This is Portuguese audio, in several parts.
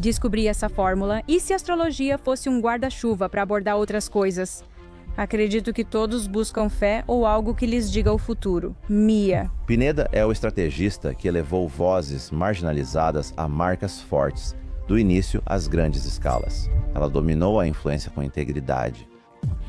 Descobri essa fórmula. E se a astrologia fosse um guarda-chuva para abordar outras coisas? Acredito que todos buscam fé ou algo que lhes diga o futuro. Mia. Pineda é o estrategista que elevou vozes marginalizadas a marcas fortes, do início às grandes escalas. Ela dominou a influência com integridade.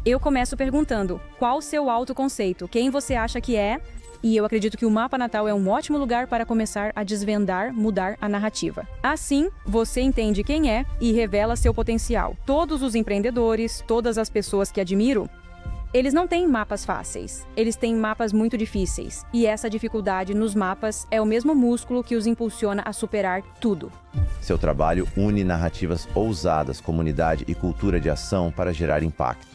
Eu começo perguntando, qual o seu autoconceito? Quem você acha que é? E eu acredito que o mapa natal é um ótimo lugar para começar a desvendar, mudar a narrativa. Assim, você entende quem é e revela seu potencial. Todos os empreendedores, todas as pessoas que admiro, eles não têm mapas fáceis, eles têm mapas muito difíceis. E essa dificuldade nos mapas é o mesmo músculo que os impulsiona a superar tudo. Seu trabalho une narrativas ousadas, comunidade e cultura de ação para gerar impacto.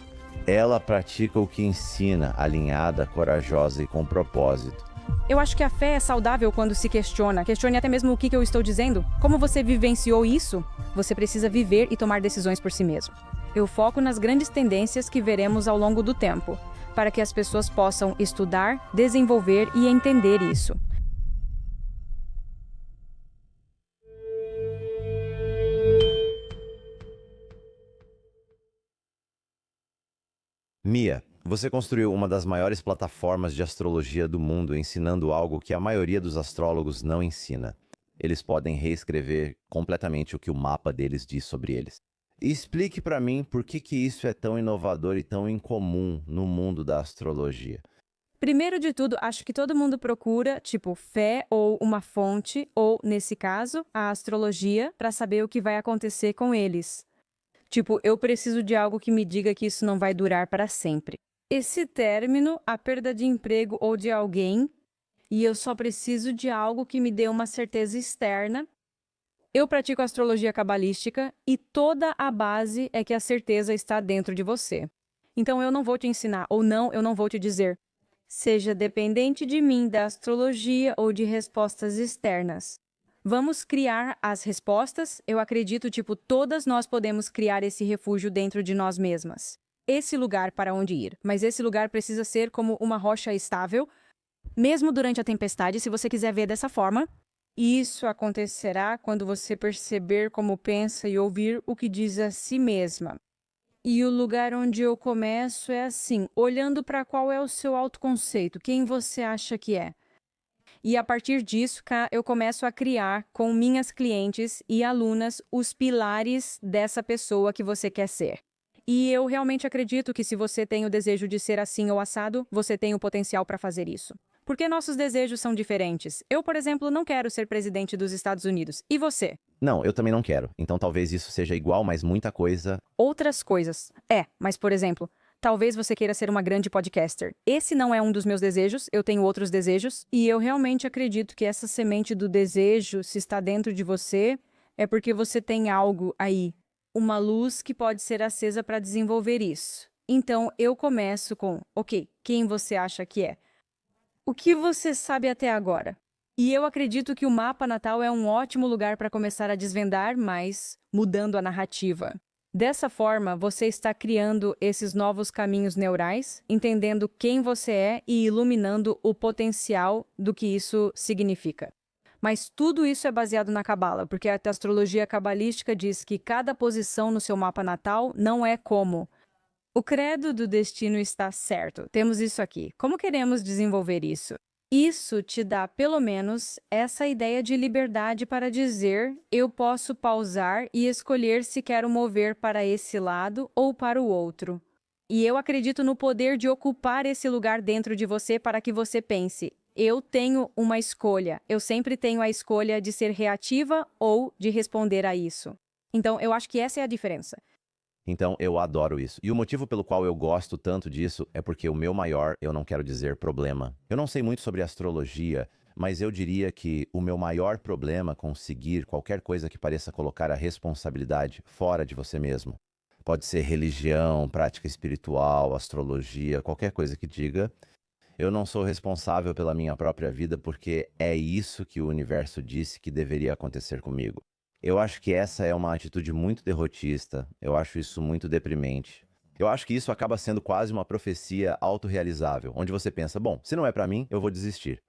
Ela pratica o que ensina, alinhada, corajosa e com propósito. Eu acho que a fé é saudável quando se questiona. Questione até mesmo o que eu estou dizendo. Como você vivenciou isso? Você precisa viver e tomar decisões por si mesmo. Eu foco nas grandes tendências que veremos ao longo do tempo, para que as pessoas possam estudar, desenvolver e entender isso. Mia, você construiu uma das maiores plataformas de astrologia do mundo, ensinando algo que a maioria dos astrólogos não ensina. Eles podem reescrever completamente o que o mapa deles diz sobre eles. Explique para mim por que isso é tão inovador e tão incomum no mundo da astrologia. Primeiro de tudo, acho que todo mundo procura, fé ou uma fonte, ou, nesse caso, a astrologia, para saber o que vai acontecer com eles. Eu preciso de algo que me diga que isso não vai durar para sempre. Esse término, a perda de emprego ou de alguém, e eu só preciso de algo que me dê uma certeza externa. Eu pratico astrologia cabalística e toda a base é que a certeza está dentro de você. Então eu não vou te ensinar, ou não, eu não vou te dizer. Seja dependente de mim, da astrologia ou de respostas externas. Vamos criar as respostas? Eu acredito, todas nós podemos criar esse refúgio dentro de nós mesmas. Esse lugar para onde ir. Mas esse lugar precisa ser como uma rocha estável, mesmo durante a tempestade, se você quiser ver dessa forma. Isso acontecerá quando você perceber como pensa e ouvir o que diz a si mesma. E o lugar onde eu começo é assim, olhando para qual é o seu autoconceito, quem você acha que é. E a partir disso, eu começo a criar com minhas clientes e alunas os pilares dessa pessoa que você quer ser. E eu realmente acredito que se você tem o desejo de ser assim ou assado, você tem o potencial para fazer isso. Porque nossos desejos são diferentes. Eu, por exemplo, não quero ser presidente dos Estados Unidos. E você? Não, eu também não quero. Então talvez isso seja igual, mas muita coisa... Outras coisas. Mas por exemplo... Talvez você queira ser uma grande podcaster. Esse não é um dos meus desejos, eu tenho outros desejos. E eu realmente acredito que essa semente do desejo, se está dentro de você, é porque você tem algo aí. Uma luz que pode ser acesa para desenvolver isso. Então, eu começo com, quem você acha que é? O que você sabe até agora? E eu acredito que o mapa natal é um ótimo lugar para começar a desvendar, mas mudando a narrativa. Dessa forma, você está criando esses novos caminhos neurais, entendendo quem você é e iluminando o potencial do que isso significa. Mas tudo isso é baseado na Cabala, porque a astrologia cabalística diz que cada posição no seu mapa natal não é como. O credo do destino está certo. Temos isso aqui. Como queremos desenvolver isso? Isso te dá, pelo menos, essa ideia de liberdade para dizer eu posso pausar e escolher se quero mover para esse lado ou para o outro. E eu acredito no poder de ocupar esse lugar dentro de você para que você pense, eu tenho uma escolha, eu sempre tenho a escolha de ser reativa ou de responder a isso. Então, eu acho que essa é a diferença. Então, eu adoro isso. E o motivo pelo qual eu gosto tanto disso é porque o meu maior, eu não quero dizer problema. Eu não sei muito sobre astrologia, mas eu diria que o meu maior problema com seguir qualquer coisa que pareça colocar a responsabilidade fora de você mesmo. Pode ser religião, prática espiritual, astrologia, qualquer coisa que diga. Eu não sou responsável pela minha própria vida porque é isso que o universo disse que deveria acontecer comigo. Eu acho que essa é uma atitude muito derrotista, eu acho isso muito deprimente. Eu acho que isso acaba sendo quase uma profecia autorrealizável, onde você pensa, bom, se não é pra mim, eu vou desistir.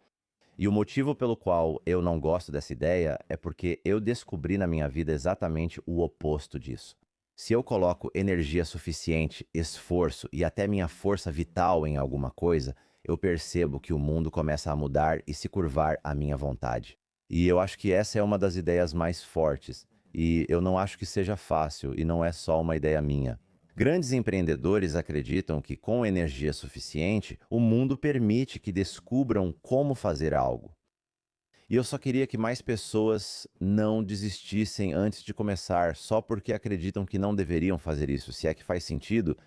E o motivo pelo qual eu não gosto dessa ideia é porque eu descobri na minha vida exatamente o oposto disso. Se eu coloco energia suficiente, esforço e até minha força vital em alguma coisa, eu percebo que o mundo começa a mudar e se curvar à minha vontade. E eu acho que essa é uma das ideias mais fortes. E eu não acho que seja fácil, e não é só uma ideia minha. Grandes empreendedores acreditam que, com energia suficiente, o mundo permite que descubram como fazer algo. E eu só queria que mais pessoas não desistissem antes de começar, só porque acreditam que não deveriam fazer isso, se é que faz sentido.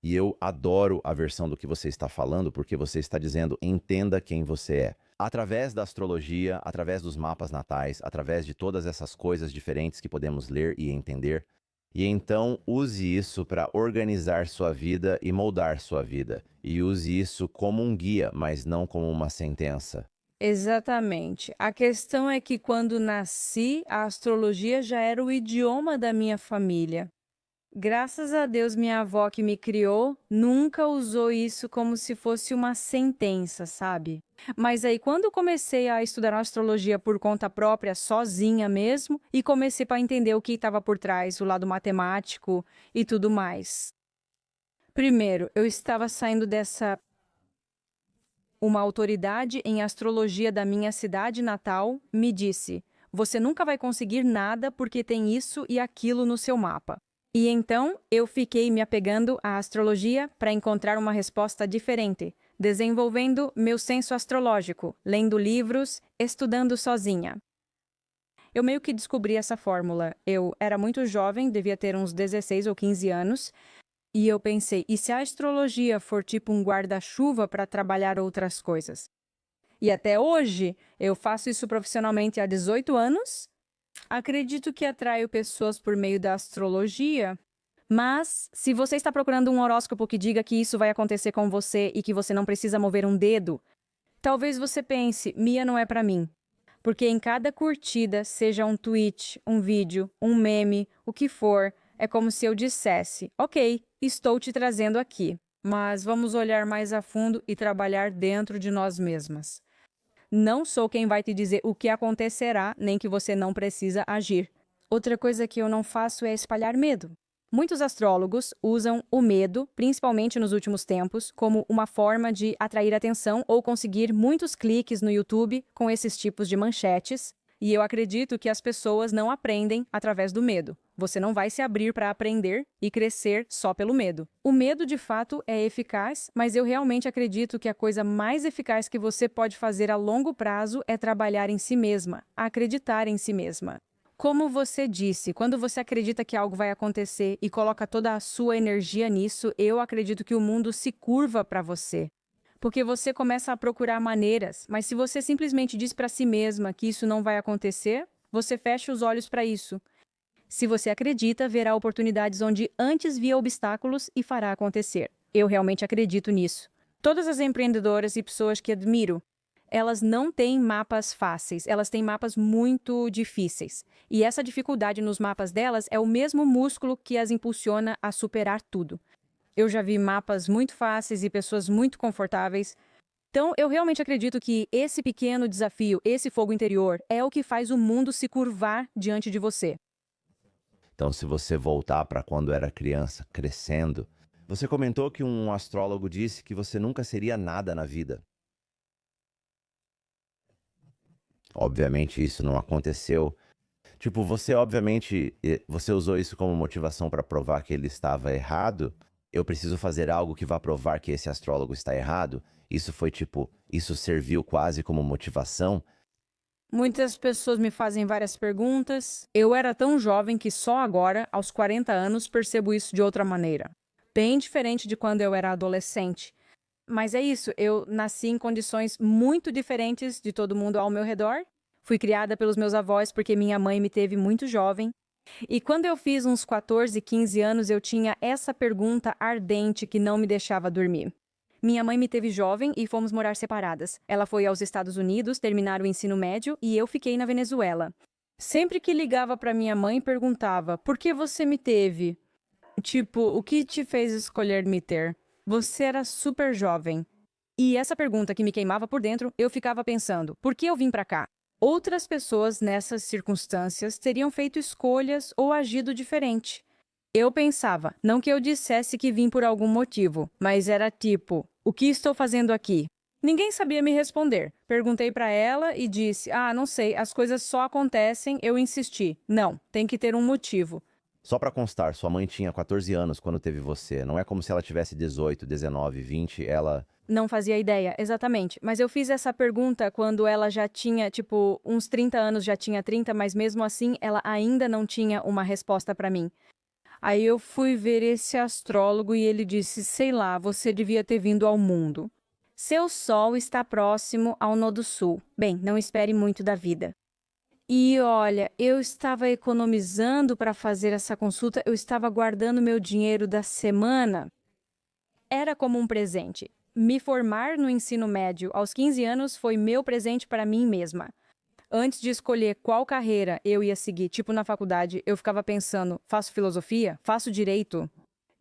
E eu adoro a versão do que você está falando, porque você está dizendo: entenda quem você é. Através da astrologia, através dos mapas natais, através de todas essas coisas diferentes que podemos ler e entender. E então use isso para organizar sua vida e moldar sua vida. E use isso como um guia, mas não como uma sentença. Exatamente. A questão é que quando nasci, a astrologia já era o idioma da minha família. Graças a Deus, minha avó que me criou nunca usou isso como se fosse uma sentença, sabe? Mas aí, quando eu comecei a estudar astrologia por conta própria, sozinha mesmo, e comecei para entender o que estava por trás, o lado matemático e tudo mais. Primeiro, eu estava saindo dessa. Uma autoridade em astrologia da minha cidade natal me disse: você nunca vai conseguir nada porque tem isso e aquilo no seu mapa. E então eu fiquei me apegando à astrologia para encontrar uma resposta diferente, desenvolvendo meu senso astrológico, lendo livros, estudando sozinha. Eu meio que descobri essa fórmula. Eu era muito jovem, devia ter uns 16 ou 15 anos, e eu pensei, e se a astrologia for tipo um guarda-chuva para trabalhar outras coisas? E até hoje, eu faço isso profissionalmente há 18 anos. Acredito que atraio pessoas por meio da astrologia, mas se você está procurando um horóscopo que diga que isso vai acontecer com você e que você não precisa mover um dedo, talvez você pense, Mia não é para mim. Porque em cada curtida, seja um tweet, um vídeo, um meme, o que for, é como se eu dissesse, ok, estou te trazendo aqui, mas vamos olhar mais a fundo e trabalhar dentro de nós mesmas. Não sou quem vai te dizer o que acontecerá, nem que você não precisa agir. Outra coisa que eu não faço é espalhar medo. Muitos astrólogos usam o medo, principalmente nos últimos tempos, como uma forma de atrair atenção ou conseguir muitos cliques no YouTube com esses tipos de manchetes. E eu acredito que as pessoas não aprendem através do medo. Você não vai se abrir para aprender e crescer só pelo medo. O medo, de fato, é eficaz, mas eu realmente acredito que a coisa mais eficaz que você pode fazer a longo prazo é trabalhar em si mesma, acreditar em si mesma. Como você disse, quando você acredita que algo vai acontecer e coloca toda a sua energia nisso, eu acredito que o mundo se curva para você. Porque você começa a procurar maneiras, mas se você simplesmente diz para si mesma que isso não vai acontecer, você fecha os olhos para isso. Se você acredita, verá oportunidades onde antes via obstáculos e fará acontecer. Eu realmente acredito nisso. Todas as empreendedoras e pessoas que admiro, elas não têm mapas fáceis, elas têm mapas muito difíceis. E essa dificuldade nos mapas delas é o mesmo músculo que as impulsiona a superar tudo. Eu já vi mapas muito fáceis e pessoas muito confortáveis. Então, eu realmente acredito que esse pequeno desafio, esse fogo interior, é o que faz o mundo se curvar diante de você. Então, se você voltar para quando era criança, crescendo, você comentou que um astrólogo disse que você nunca seria nada na vida. Obviamente, isso não aconteceu. Tipo, você obviamente, você usou isso como motivação para provar que ele estava errado. Eu preciso fazer algo que vá provar que esse astrólogo está errado. Isso foi tipo, isso serviu quase como motivação. Muitas pessoas me fazem várias perguntas. Eu era tão jovem que só agora, aos 40 anos, percebo isso de outra maneira. Bem diferente de quando eu era adolescente. Mas é isso, eu nasci em condições muito diferentes de todo mundo ao meu redor. Fui criada pelos meus avós porque minha mãe me teve muito jovem. E quando eu fiz uns 14, 15 anos, eu tinha essa pergunta ardente que não me deixava dormir. Minha mãe me teve jovem e fomos morar separadas. Ela foi aos Estados Unidos terminar o ensino médio e eu fiquei na Venezuela. Sempre que ligava para minha mãe, perguntava: por que você me teve? Tipo, o que te fez escolher me ter? Você era super jovem. E essa pergunta que me queimava por dentro, eu ficava pensando, por que eu vim pra cá? Outras pessoas nessas circunstâncias teriam feito escolhas ou agido diferente. Eu pensava, não que eu dissesse que vim por algum motivo, mas era tipo, o que estou fazendo aqui? Ninguém sabia me responder. Perguntei pra ela e disse, não sei, as coisas só acontecem, eu insisti. Não, tem que ter um motivo. Só pra constar, sua mãe tinha 14 anos quando teve você. Não é como se ela tivesse 18, 19, 20, ela... Não fazia ideia, exatamente. Mas eu fiz essa pergunta quando ela já tinha, uns 30 anos, já tinha 30, mas mesmo assim ela ainda não tinha uma resposta pra mim. Aí eu fui ver esse astrólogo e ele disse, sei lá, você devia ter vindo ao mundo. Seu sol está próximo ao Nodo Sul. Bem, não espere muito da vida. E olha, eu estava economizando para fazer essa consulta, eu estava guardando meu dinheiro da semana. Era como um presente. Me formar no ensino médio aos 15 anos foi meu presente para mim mesma. Antes de escolher qual carreira eu ia seguir, na faculdade, eu ficava pensando, faço filosofia? Faço direito?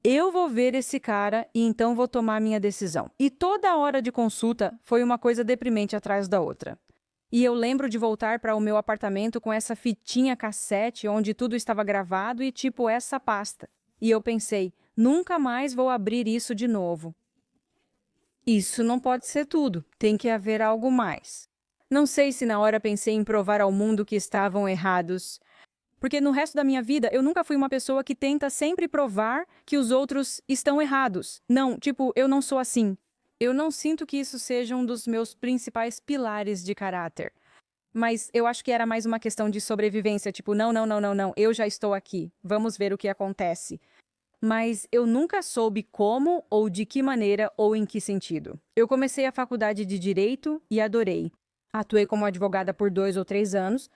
Eu vou ver esse cara e então vou tomar minha decisão. E toda hora de consulta foi uma coisa deprimente atrás da outra. E eu lembro de voltar para o meu apartamento com essa fitinha cassete onde tudo estava gravado e essa pasta. E eu pensei, nunca mais vou abrir isso de novo. Isso não pode ser tudo, tem que haver algo mais. Não sei se na hora pensei em provar ao mundo que estavam errados. Porque no resto da minha vida, eu nunca fui uma pessoa que tenta sempre provar que os outros estão errados. Não, eu não sou assim. Eu não sinto que isso seja um dos meus principais pilares de caráter. Mas eu acho que era mais uma questão de sobrevivência, não, eu já estou aqui, vamos ver o que acontece. Mas eu nunca soube como ou de que maneira ou em que sentido. Eu comecei a faculdade de Direito e adorei. Atuei como advogada por 2 ou 3 anos.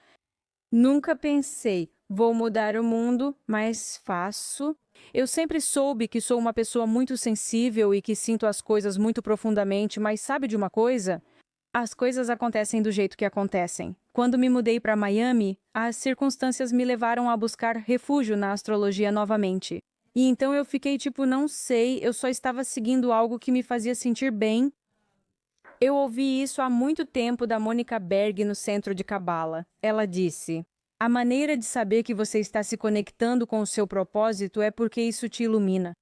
Nunca pensei, vou mudar o mundo, mas faço. Eu sempre soube que sou uma pessoa muito sensível e que sinto as coisas muito profundamente, mas sabe de uma coisa? As coisas acontecem do jeito que acontecem. Quando me mudei para Miami, as circunstâncias me levaram a buscar refúgio na astrologia novamente. E então eu fiquei não sei, eu só estava seguindo algo que me fazia sentir bem. Eu ouvi isso há muito tempo da Monica Berg no Centro de Cabala. Ela disse, a maneira de saber que você está se conectando com o seu propósito é porque isso te ilumina.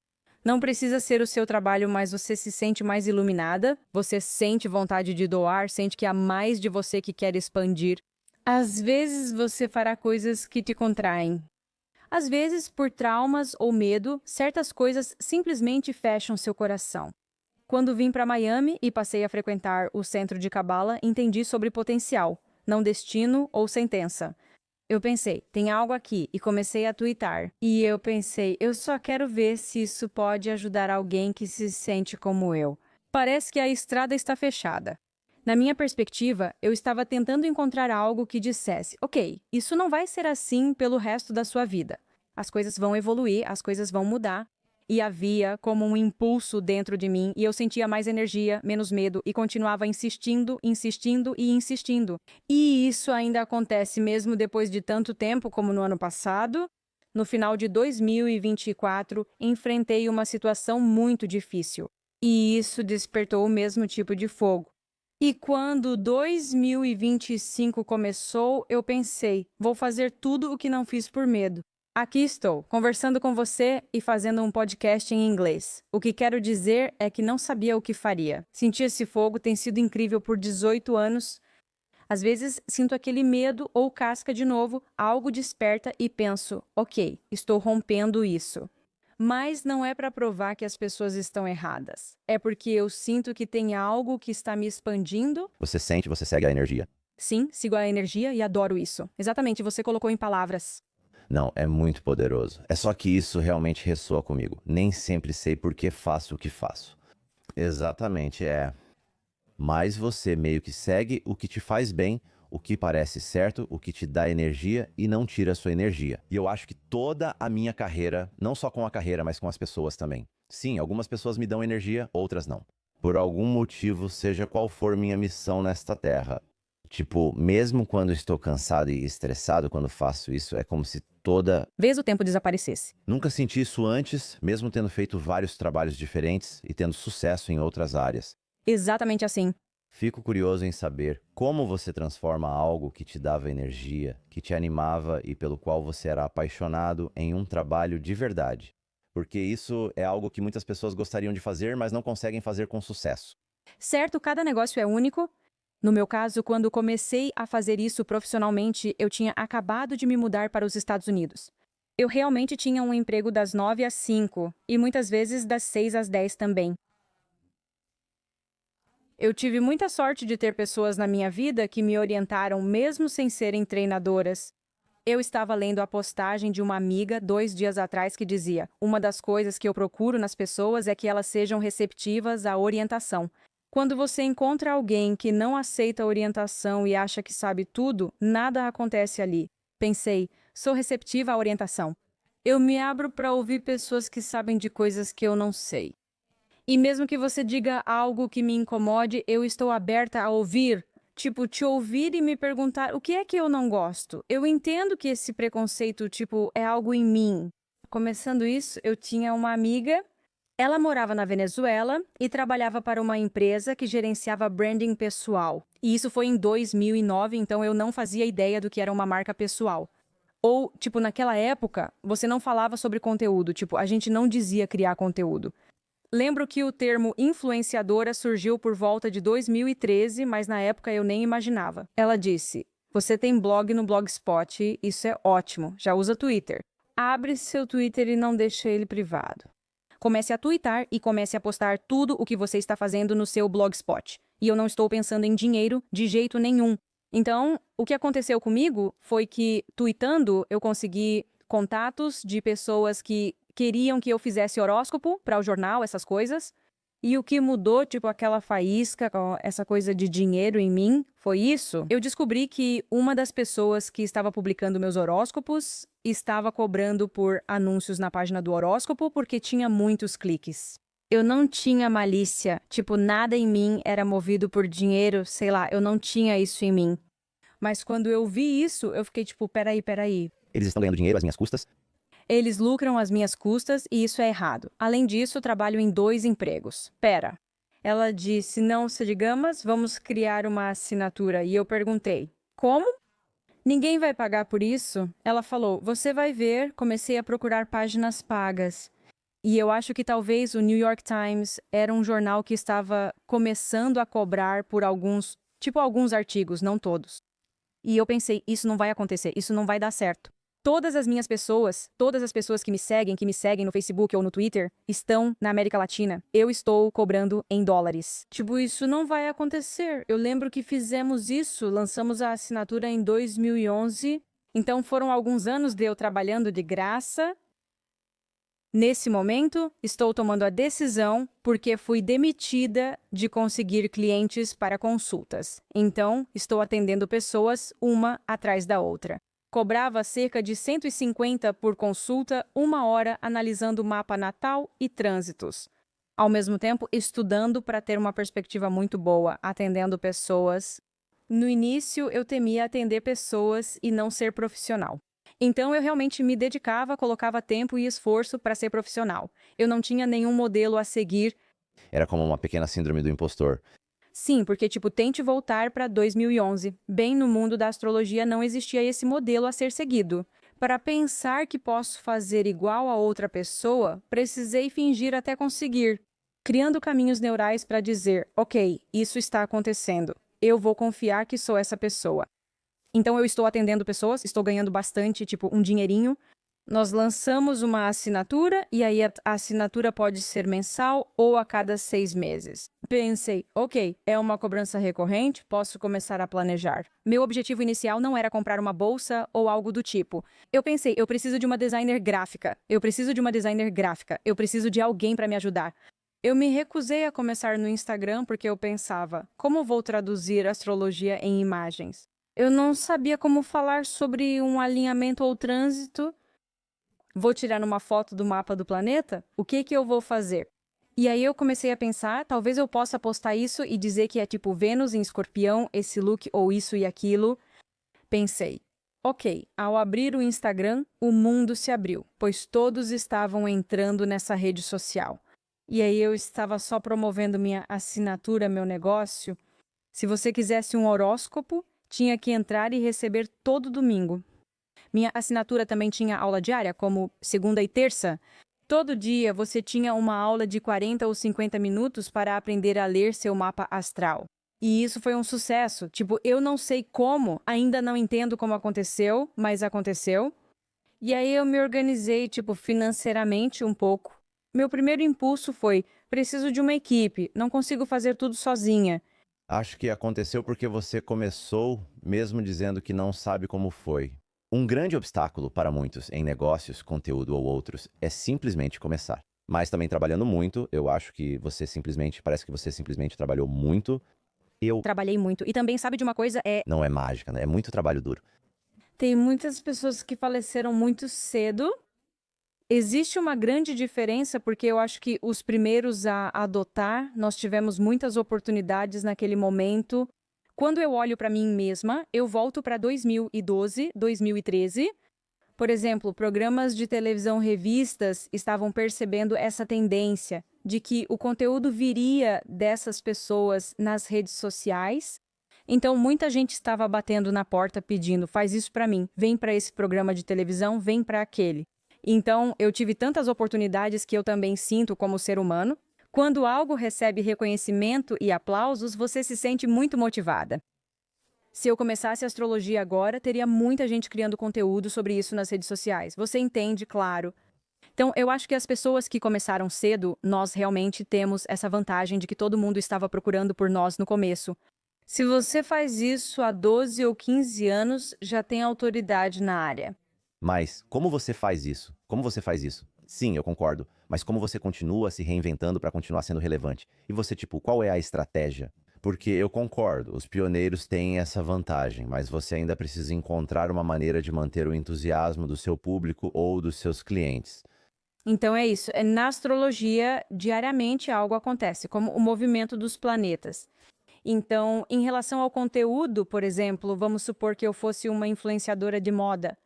Não precisa ser o seu trabalho, mas você se sente mais iluminada, você sente vontade de doar, sente que há mais de você que quer expandir. Às vezes você fará coisas que te contraem. Às vezes, por traumas ou medo, certas coisas simplesmente fecham seu coração. Quando vim para Miami e passei a frequentar o Centro de Cabala, entendi sobre potencial, não destino ou sentença. Eu pensei, tem algo aqui, e comecei a tuitar. E eu pensei, eu só quero ver se isso pode ajudar alguém que se sente como eu. Parece que a estrada está fechada. Na minha perspectiva, eu estava tentando encontrar algo que dissesse, ok, isso não vai ser assim pelo resto da sua vida. As coisas vão evoluir, as coisas vão mudar. E havia como um impulso dentro de mim, e eu sentia mais energia, menos medo, e continuava insistindo, insistindo e insistindo. E isso ainda acontece mesmo depois de tanto tempo como no ano passado. No final de 2024, enfrentei uma situação muito difícil. E isso despertou o mesmo tipo de fogo. E quando 2025 começou, eu pensei, vou fazer tudo o que não fiz por medo. Aqui estou, conversando com você e fazendo um podcast em inglês. O que quero dizer é que não sabia o que faria. Sentir esse fogo tem sido incrível por 18 anos. Às vezes, sinto aquele medo ou casca de novo, algo desperta e penso, ok, estou rompendo isso. Mas não é para provar que as pessoas estão erradas. É porque eu sinto que tem algo que está me expandindo. Você sente, você segue a energia. Sim, sigo a energia e adoro isso. Exatamente, você colocou em palavras. Não, é muito poderoso. É só que isso realmente ressoa comigo. Nem sempre sei por que faço o que faço. Exatamente, é. Mas você meio que segue o que te faz bem, o que parece certo, o que te dá energia e não tira a sua energia. E eu acho que toda a minha carreira, não só com a carreira, mas com as pessoas também. Sim, algumas pessoas me dão energia, outras não. Por algum motivo, seja qual for minha missão nesta terra. Mesmo quando estou cansado e estressado quando faço isso, é como se vez o tempo desaparecesse. Nunca senti isso antes, mesmo tendo feito vários trabalhos diferentes e tendo sucesso em outras áreas. Exatamente assim. Fico curioso em saber como você transforma algo que te dava energia, que te animava e pelo qual você era apaixonado em um trabalho de verdade. Porque isso é algo que muitas pessoas gostariam de fazer, mas não conseguem fazer com sucesso. Certo, cada negócio é único. No meu caso, quando comecei a fazer isso profissionalmente, eu tinha acabado de me mudar para os Estados Unidos. Eu realmente tinha um emprego das 9 às 5 e muitas vezes das 6 às 10 também. Eu tive muita sorte de ter pessoas na minha vida que me orientaram mesmo sem serem treinadoras. Eu estava lendo a postagem de uma amiga 2 dias atrás que dizia: uma das coisas que eu procuro nas pessoas é que elas sejam receptivas à orientação. Quando você encontra alguém que não aceita a orientação e acha que sabe tudo, nada acontece ali. Pensei, sou receptiva à orientação. Eu me abro para ouvir pessoas que sabem de coisas que eu não sei. E mesmo que você diga algo que me incomode, eu estou aberta a ouvir. Tipo, te ouvir e me perguntar o que é que eu não gosto. Eu entendo que esse preconceito, tipo, é algo em mim. Começando isso, eu tinha uma amiga. Ela morava na Venezuela e trabalhava para uma empresa que gerenciava branding pessoal. E isso foi em 2009, então eu não fazia ideia do que era uma marca pessoal. Ou, tipo, naquela época, você não falava sobre conteúdo. Tipo, a gente não dizia criar conteúdo. Lembro que o termo influenciadora surgiu por volta de 2013, mas na época eu nem imaginava. Ela disse: você tem blog no Blogspot, isso é ótimo, já usa Twitter. Abre seu Twitter e não deixa ele privado. Comece a twittar e comece a postar tudo o que você está fazendo no seu Blogspot. E eu não estou pensando em dinheiro de jeito nenhum. Então, o que aconteceu comigo foi que, tweetando, eu consegui contatos de pessoas que queriam que eu fizesse horóscopo para o jornal, essas coisas. E o que mudou, tipo, aquela faísca, essa coisa de dinheiro em mim, foi isso. Eu descobri que uma das pessoas que estava publicando meus horóscopos estava cobrando por anúncios na página do horóscopo porque tinha muitos cliques. Eu não tinha malícia, tipo, nada em mim era movido por dinheiro, sei lá, eu não tinha isso em mim. Mas quando eu vi isso, eu fiquei tipo, peraí. Eles estão ganhando dinheiro às minhas custas? Eles lucram às minhas custas e isso é errado. Além disso, trabalho em 2 empregos. Pera. Ela disse, não, Sedigamas, vamos criar uma assinatura. E eu perguntei, como? Ninguém vai pagar por isso? Ela falou, você vai ver, comecei a procurar páginas pagas. E eu acho que talvez o New York Times era um jornal que estava começando a cobrar por alguns artigos, não todos. E eu pensei, isso não vai acontecer, isso não vai dar certo. Todas as pessoas que me seguem no Facebook ou no Twitter, estão na América Latina. Eu estou cobrando em dólares. Tipo, isso não vai acontecer. Eu lembro que fizemos isso, lançamos a assinatura em 2011. Então foram alguns anos de eu trabalhando de graça. Nesse momento, estou tomando a decisão porque fui demitida de conseguir clientes para consultas. Então, estou atendendo pessoas uma atrás da outra. Cobrava cerca de 150 por consulta, 1 hora analisando o mapa natal e trânsitos. Ao mesmo tempo, estudando para ter uma perspectiva muito boa, atendendo pessoas. No início, eu temia atender pessoas e não ser profissional. Então, eu realmente me dedicava, colocava tempo e esforço para ser profissional. Eu não tinha nenhum modelo a seguir. Era como uma pequena síndrome do impostor. Sim, porque, tipo, tente voltar para 2011. Bem no mundo da astrologia não existia esse modelo a ser seguido. Para pensar que posso fazer igual a outra pessoa, precisei fingir até conseguir, criando caminhos neurais para dizer, ok, isso está acontecendo. Eu vou confiar que sou essa pessoa. Então, eu estou atendendo pessoas, estou ganhando bastante, tipo, um dinheirinho. Nós lançamos uma assinatura e aí a assinatura pode ser mensal ou a cada 6 meses. Pensei, ok, é uma cobrança recorrente, posso começar a planejar. Meu objetivo inicial não era comprar uma bolsa ou algo do tipo. Eu pensei, eu preciso de uma designer gráfica, eu preciso de alguém para me ajudar. Eu me recusei a começar no Instagram porque eu pensava, como vou traduzir astrologia em imagens? Eu não sabia como falar sobre um alinhamento ou trânsito. Vou tirar uma foto do mapa do planeta? O que eu vou fazer? E aí eu comecei a pensar, talvez eu possa postar isso e dizer que é tipo Vênus em Escorpião, esse look ou isso e aquilo. Pensei, ok, ao abrir o Instagram, o mundo se abriu, pois todos estavam entrando nessa rede social. E aí eu estava só promovendo minha assinatura, meu negócio. Se você quisesse um horóscopo, tinha que entrar e receber todo domingo. Minha assinatura também tinha aula diária, como segunda e terça. Todo dia você tinha uma aula de 40 ou 50 minutos para aprender a ler seu mapa astral. E isso foi um sucesso. Tipo, eu não sei como, ainda não entendo como aconteceu, mas aconteceu. E aí eu me organizei, tipo, financeiramente um pouco. Meu primeiro impulso foi: preciso de uma equipe, não consigo fazer tudo sozinha. Acho que aconteceu porque você começou mesmo dizendo que não sabe como foi. Um grande obstáculo para muitos em negócios, conteúdo ou outros é simplesmente começar. Mas também trabalhando muito, eu acho que parece que você simplesmente trabalhou muito. Eu Trabalhei muito. E também, sabe de uma coisa? Não é mágica, né? É muito trabalho duro. Tem muitas pessoas que faleceram muito cedo. Existe uma grande diferença porque eu acho que os primeiros a adotar, nós tivemos muitas oportunidades naquele momento. Quando eu olho para mim mesma, eu volto para 2012, 2013. Por exemplo, programas de televisão, revistas estavam percebendo essa tendência de que o conteúdo viria dessas pessoas nas redes sociais. Então, muita gente estava batendo na porta pedindo: faz isso para mim, vem para esse programa de televisão, vem para aquele. Então, eu tive tantas oportunidades que eu também sinto como ser humano. Quando algo recebe reconhecimento e aplausos, você se sente muito motivada. Se eu começasse astrologia agora, teria muita gente criando conteúdo sobre isso nas redes sociais. Você entende, claro. Então, eu acho que as pessoas que começaram cedo, nós realmente temos essa vantagem de que todo mundo estava procurando por nós no começo. Se você faz isso há 12 ou 15 anos, já tem autoridade na área. Mas como você faz isso? Como você faz isso? Sim, eu concordo. Mas como você continua se reinventando para continuar sendo relevante? E você, tipo, qual é a estratégia? Porque eu concordo, os pioneiros têm essa vantagem, mas você ainda precisa encontrar uma maneira de manter o entusiasmo do seu público ou dos seus clientes. Então é isso. Na astrologia, diariamente algo acontece, como o movimento dos planetas. Então, em relação ao conteúdo, por exemplo, vamos supor que eu fosse uma influenciadora de moda.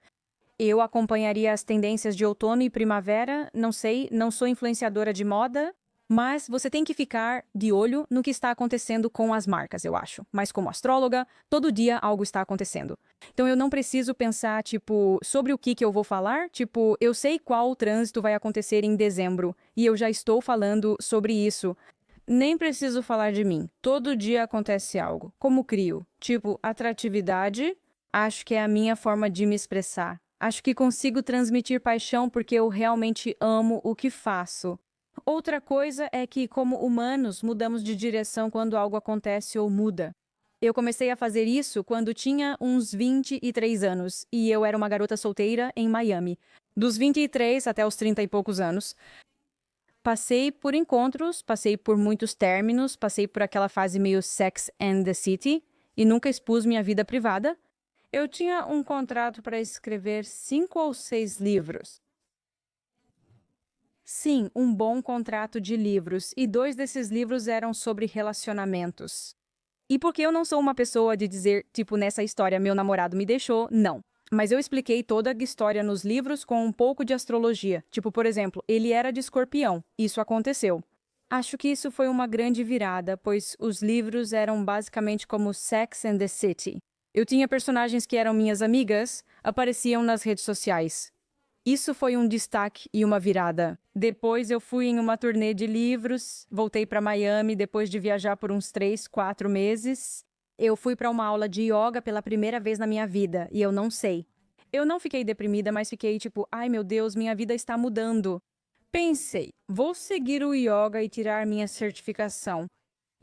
Eu acompanharia as tendências de outono e primavera, não sei, não sou influenciadora de moda, mas você tem que ficar de olho no que está acontecendo com as marcas, eu acho. Mas como astróloga, todo dia algo está acontecendo. Então eu não preciso pensar, tipo, sobre o que eu vou falar, tipo, eu sei qual trânsito vai acontecer em dezembro e eu já estou falando sobre isso. Nem preciso falar de mim. Todo dia acontece algo. Como crio? Tipo, atratividade, acho que é a minha forma de me expressar. Acho que consigo transmitir paixão porque eu realmente amo o que faço. Outra coisa é que, como humanos, mudamos de direção quando algo acontece ou muda. Eu comecei a fazer isso quando tinha uns 23 anos e eu era uma garota solteira em Miami. Dos 23 até os 30 e poucos anos. Passei por encontros, passei por muitos términos, passei por aquela fase meio Sex and the City e nunca expus minha vida privada. Eu tinha um contrato para escrever 5 ou 6 livros. Sim, um bom contrato de livros, e 2 desses livros eram sobre relacionamentos. E porque eu não sou uma pessoa de dizer, tipo, nessa história, meu namorado me deixou, não. Mas eu expliquei toda a história nos livros com um pouco de astrologia. Tipo, por exemplo, ele era de Escorpião. Isso aconteceu. Acho que isso foi uma grande virada, pois os livros eram basicamente como Sex and the City. Eu tinha personagens que eram minhas amigas, apareciam nas redes sociais. Isso foi um destaque e uma virada. Depois eu fui em uma turnê de livros, voltei para Miami depois de viajar por uns 3, 4 meses. Eu fui para uma aula de yoga pela primeira vez na minha vida e eu não sei. Eu não fiquei deprimida, mas fiquei tipo, ai meu Deus, minha vida está mudando. Pensei, vou seguir o yoga e tirar minha certificação.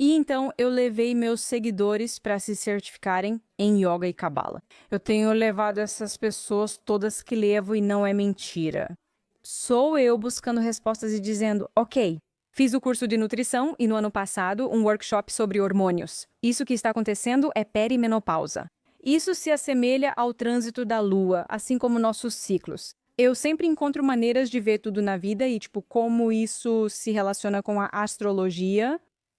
E então eu levei meus seguidores para se certificarem em yoga e cabala. Eu tenho levado essas pessoas todas que levo e não é mentira. Sou eu buscando respostas e dizendo, ok, fiz o curso de nutrição e no ano passado um workshop sobre hormônios. Isso que está acontecendo é perimenopausa. Isso se assemelha ao trânsito da lua, assim como nossos ciclos. Eu sempre encontro maneiras de ver tudo na vida e, tipo, como isso se relaciona com a astrologia.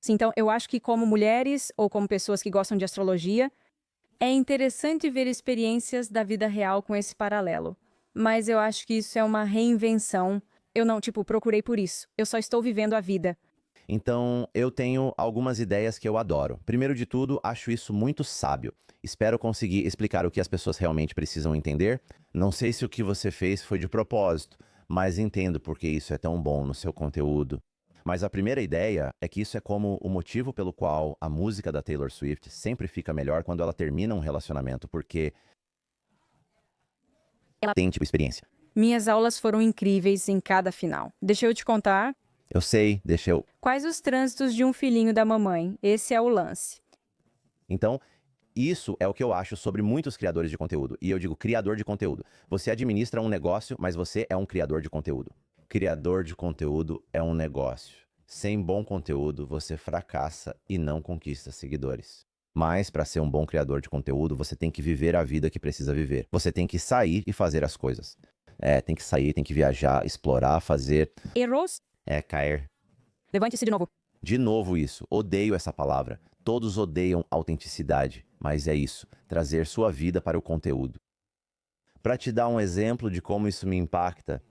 Então, eu acho que como mulheres ou como pessoas que gostam de astrologia, é interessante ver experiências da vida real com esse paralelo. Mas eu acho que isso é uma reinvenção. Eu não, procurei por isso. Eu só estou vivendo a vida. Então, eu tenho algumas ideias que eu adoro. Primeiro de tudo, acho isso muito sábio. Espero conseguir explicar o que as pessoas realmente precisam entender. Não sei se o que você fez foi de propósito, mas entendo porque isso é tão bom no seu conteúdo. Mas a primeira ideia é que isso é como o motivo pelo qual a música da Taylor Swift sempre fica melhor quando ela termina um relacionamento, porque ela tem, experiência. Minhas aulas foram incríveis em cada final. Deixa eu te contar. Eu sei, deixa eu. Quais os trânsitos de um filhinho da mamãe? Esse é o lance. Então, isso é o que eu acho sobre muitos criadores de conteúdo. E eu digo criador de conteúdo. Você administra um negócio, mas você é um criador de conteúdo. Criador de conteúdo é um negócio. Sem bom conteúdo, você fracassa e não conquista seguidores. Mas, para ser um bom criador de conteúdo, você tem que viver a vida que precisa viver. Você tem que sair e fazer as coisas. Tem que sair, tem que viajar, explorar, fazer. Erros? Cair. Levante-se de novo. De novo isso. Odeio essa palavra. Todos odeiam autenticidade. Mas é isso. Trazer sua vida para o conteúdo. Para te dar um exemplo de como isso me impacta,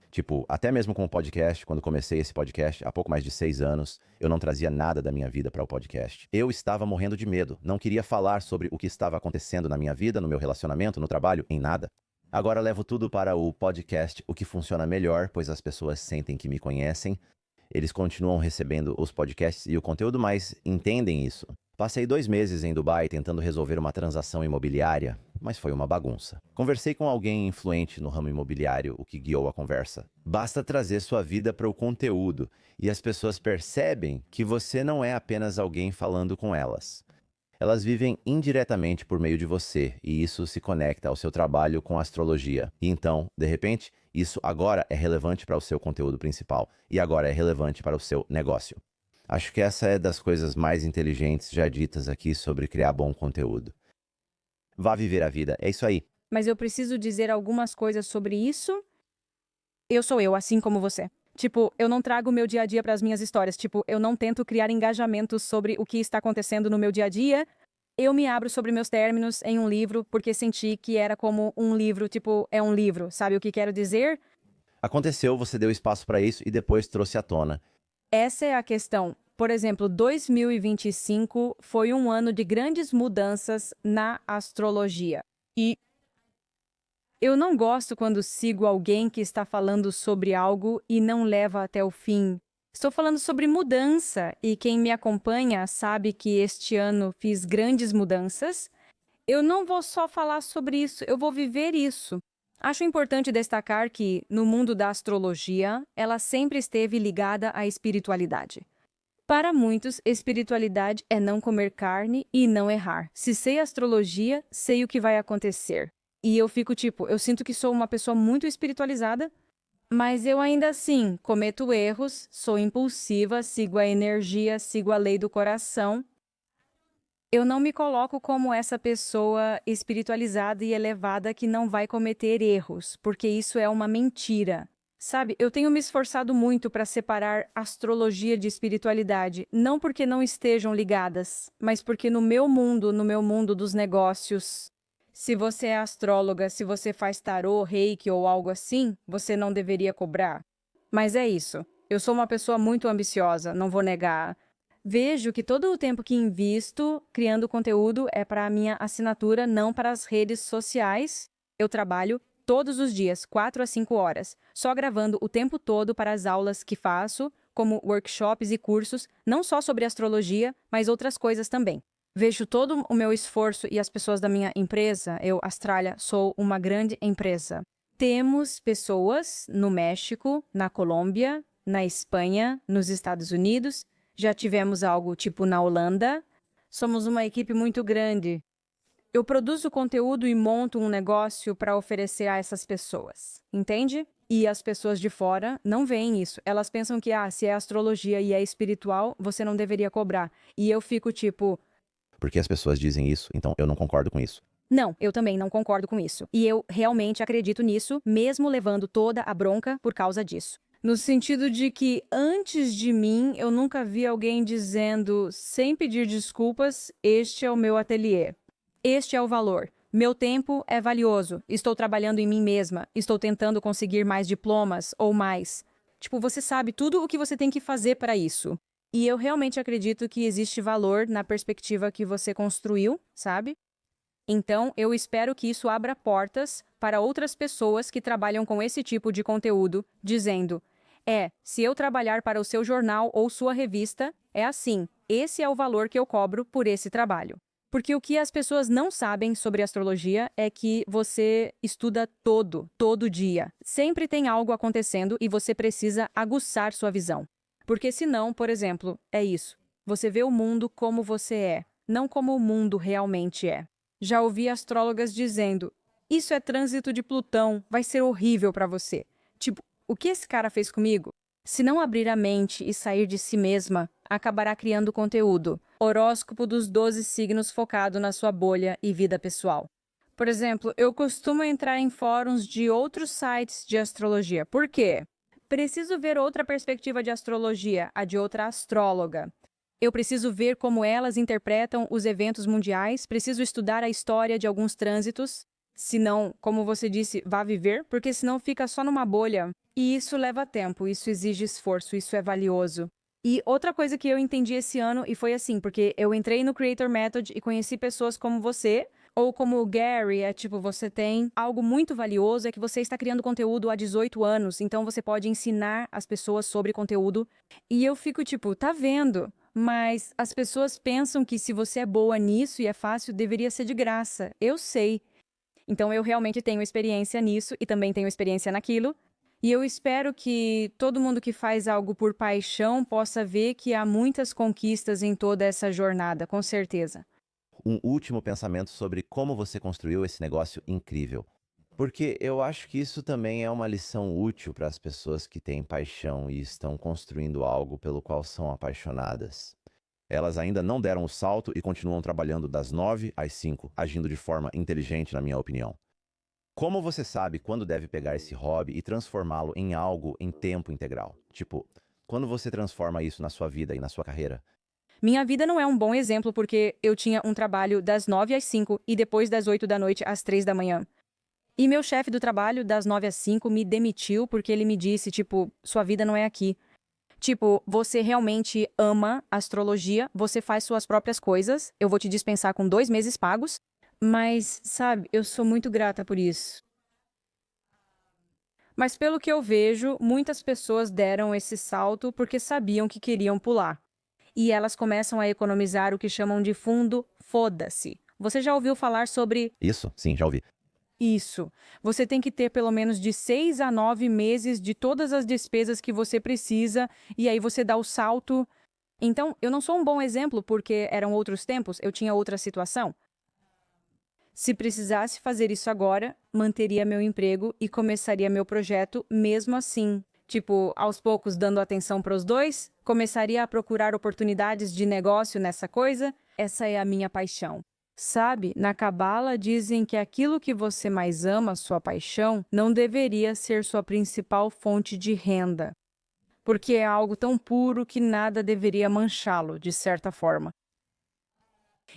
até mesmo com o podcast, quando comecei esse podcast, há pouco mais de 6 anos, eu não trazia nada da minha vida para o podcast. Eu estava morrendo de medo, não queria falar sobre o que estava acontecendo na minha vida, no meu relacionamento, no trabalho, em nada. Agora levo tudo para o podcast, o que funciona melhor, pois as pessoas sentem que me conhecem. Eles continuam recebendo os podcasts e o conteúdo, mas entendem isso. Passei 2 meses em Dubai tentando resolver uma transação imobiliária, mas foi uma bagunça. Conversei com alguém influente no ramo imobiliário, o que guiou a conversa. Basta trazer sua vida para o conteúdo e as pessoas percebem que você não é apenas alguém falando com elas. Elas vivem indiretamente por meio de você e isso se conecta ao seu trabalho com a astrologia. E então, de repente, isso agora é relevante para o seu conteúdo principal e agora é relevante para o seu negócio. Acho que essa é das coisas mais inteligentes já ditas aqui sobre criar bom conteúdo. Vá viver a vida, é isso aí. Mas eu preciso dizer algumas coisas sobre isso. Eu sou eu, assim como você. Eu não trago o meu dia a dia para as minhas histórias. Eu não tento criar engajamentos sobre o que está acontecendo no meu dia a dia. Eu me abro sobre meus términos em um livro porque senti que era como um livro, é um livro. Sabe o que quero dizer? Aconteceu, você deu espaço para isso e depois trouxe à tona. Essa é a questão. Por exemplo, 2025 foi um ano de grandes mudanças na astrologia. E eu não gosto quando sigo alguém que está falando sobre algo e não leva até o fim. Estou falando sobre mudança e quem me acompanha sabe que este ano fiz grandes mudanças. Eu não vou só falar sobre isso, eu vou viver isso. Acho importante destacar que, no mundo da astrologia, ela sempre esteve ligada à espiritualidade. Para muitos, espiritualidade é não comer carne e não errar. Se sei astrologia, sei o que vai acontecer. E eu fico eu sinto que sou uma pessoa muito espiritualizada, mas eu ainda assim cometo erros, sou impulsiva, sigo a energia, sigo a lei do coração. Eu não me coloco como essa pessoa espiritualizada e elevada que não vai cometer erros, porque isso é uma mentira. Sabe, eu tenho me esforçado muito para separar astrologia de espiritualidade, não porque não estejam ligadas, mas porque no meu mundo dos negócios, se você é astróloga, se você faz tarô, reiki ou algo assim, você não deveria cobrar. Mas é isso. Eu sou uma pessoa muito ambiciosa, não vou negar. Vejo que todo o tempo que invisto criando conteúdo é para a minha assinatura, não para as redes sociais. Eu trabalho todos os dias, 4 a 5 horas, só gravando o tempo todo para as aulas que faço, como workshops e cursos, não só sobre astrologia, mas outras coisas também. Vejo todo o meu esforço e as pessoas da minha empresa, eu, Astralia, sou uma grande empresa. Temos pessoas no México, na Colômbia, na Espanha, nos Estados Unidos. Já tivemos algo na Holanda. Somos uma equipe muito grande. Eu produzo conteúdo e monto um negócio para oferecer a essas pessoas, entende? E as pessoas de fora não veem isso. Elas pensam que, se é astrologia e é espiritual, você não deveria cobrar. E eu fico Porque as pessoas dizem isso, então eu não concordo com isso. Não, eu também não concordo com isso. E eu realmente acredito nisso, mesmo levando toda a bronca por causa disso. No sentido de que, antes de mim, eu nunca vi alguém dizendo, sem pedir desculpas, este é o meu ateliê. Este é o valor. Meu tempo é valioso. Estou trabalhando em mim mesma. Estou tentando conseguir mais diplomas ou mais. Tipo, você sabe tudo o que você tem que fazer para isso. E eu realmente acredito que existe valor na perspectiva que você construiu, sabe? Então, eu espero que isso abra portas para outras pessoas que trabalham com esse tipo de conteúdo, dizendo: se eu trabalhar para o seu jornal ou sua revista, é assim, esse é o valor que eu cobro por esse trabalho. Porque o que as pessoas não sabem sobre astrologia é que você estuda todo dia. Sempre tem algo acontecendo e você precisa aguçar sua visão. Porque senão, por exemplo, é isso. Você vê o mundo como você é, não como o mundo realmente é. Já ouvi astrólogas dizendo: isso é trânsito de Plutão, vai ser horrível para você. Tipo, o que esse cara fez comigo? Se não abrir a mente e sair de si mesma, acabará criando conteúdo. Horóscopo dos 12 signos focado na sua bolha e vida pessoal. Por exemplo, eu costumo entrar em fóruns de outros sites de astrologia. Por quê? Preciso ver outra perspectiva de astrologia, a de outra astróloga. Eu preciso ver como elas interpretam os eventos mundiais, preciso estudar a história de alguns trânsitos. Senão, como você disse, vá viver, porque senão fica só numa bolha. E isso leva tempo, isso exige esforço, isso é valioso. E outra coisa que eu entendi esse ano, e foi assim, porque eu entrei no Creator Method e conheci pessoas como você, ou como o Gary, tipo, você tem algo muito valioso, é que você está criando conteúdo há 18 anos, então você pode ensinar as pessoas sobre conteúdo. E eu fico tipo, tá vendo? Mas as pessoas pensam que se você é boa nisso e é fácil, deveria ser de graça. Eu sei. Então eu realmente tenho experiência nisso e também tenho experiência naquilo. E eu espero que todo mundo que faz algo por paixão possa ver que há muitas conquistas em toda essa jornada, com certeza. Um último pensamento sobre como você construiu esse negócio incrível. Porque eu acho que isso também é uma lição útil para as pessoas que têm paixão e estão construindo algo pelo qual são apaixonadas. Elas ainda não deram o salto e continuam trabalhando das 9 às 5, agindo de forma inteligente, na minha opinião. Como você sabe quando deve pegar esse hobby e transformá-lo em algo em tempo integral? Tipo, quando você transforma isso na sua vida e na sua carreira? Minha vida não é um bom exemplo porque eu tinha um trabalho das 9 às 5 e depois das 8 da noite às 3 da manhã. E meu chefe do trabalho, das 9 às 5, me demitiu porque ele me disse, tipo, sua vida não é aqui. Tipo, você realmente ama astrologia, você faz suas próprias coisas, eu vou te dispensar com 2 meses pagos, mas, sabe, eu sou muito grata por isso. Mas pelo que eu vejo, muitas pessoas deram esse salto porque sabiam que queriam pular. E elas começam a economizar o que chamam de fundo foda-se. Você já ouviu falar sobre Isso? Sim, já ouvi. isso? Você tem que ter pelo menos de 6 a 9 meses de todas as despesas que você precisa, e aí você dá o salto. Então, eu não sou um bom exemplo porque eram outros tempos, eu tinha outra situação. Se precisasse fazer isso agora, manteria meu emprego e começaria meu projeto mesmo assim. Tipo, aos poucos dando atenção para os dois, começaria a procurar oportunidades de negócio nessa coisa. Essa é a minha paixão. Sabe, na Cabala dizem que aquilo que você mais ama, sua paixão, não deveria ser sua principal fonte de renda. Porque é algo tão puro que nada deveria manchá-lo, de certa forma.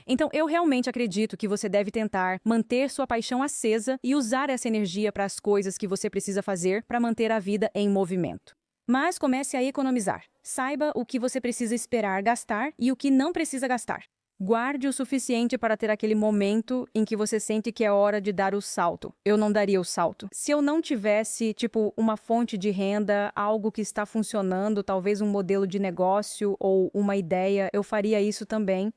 Então, eu realmente acredito que você deve tentar manter sua paixão acesa e usar essa energia para as coisas que você precisa fazer para manter a vida em movimento. Mas comece a economizar. Saiba o que você precisa esperar gastar e o que não precisa gastar. Guarde o suficiente para ter aquele momento em que você sente que é hora de dar o salto. Eu não daria o salto. Se eu não tivesse, tipo, uma fonte de renda, algo que está funcionando, talvez um modelo de negócio ou uma ideia, eu faria isso também.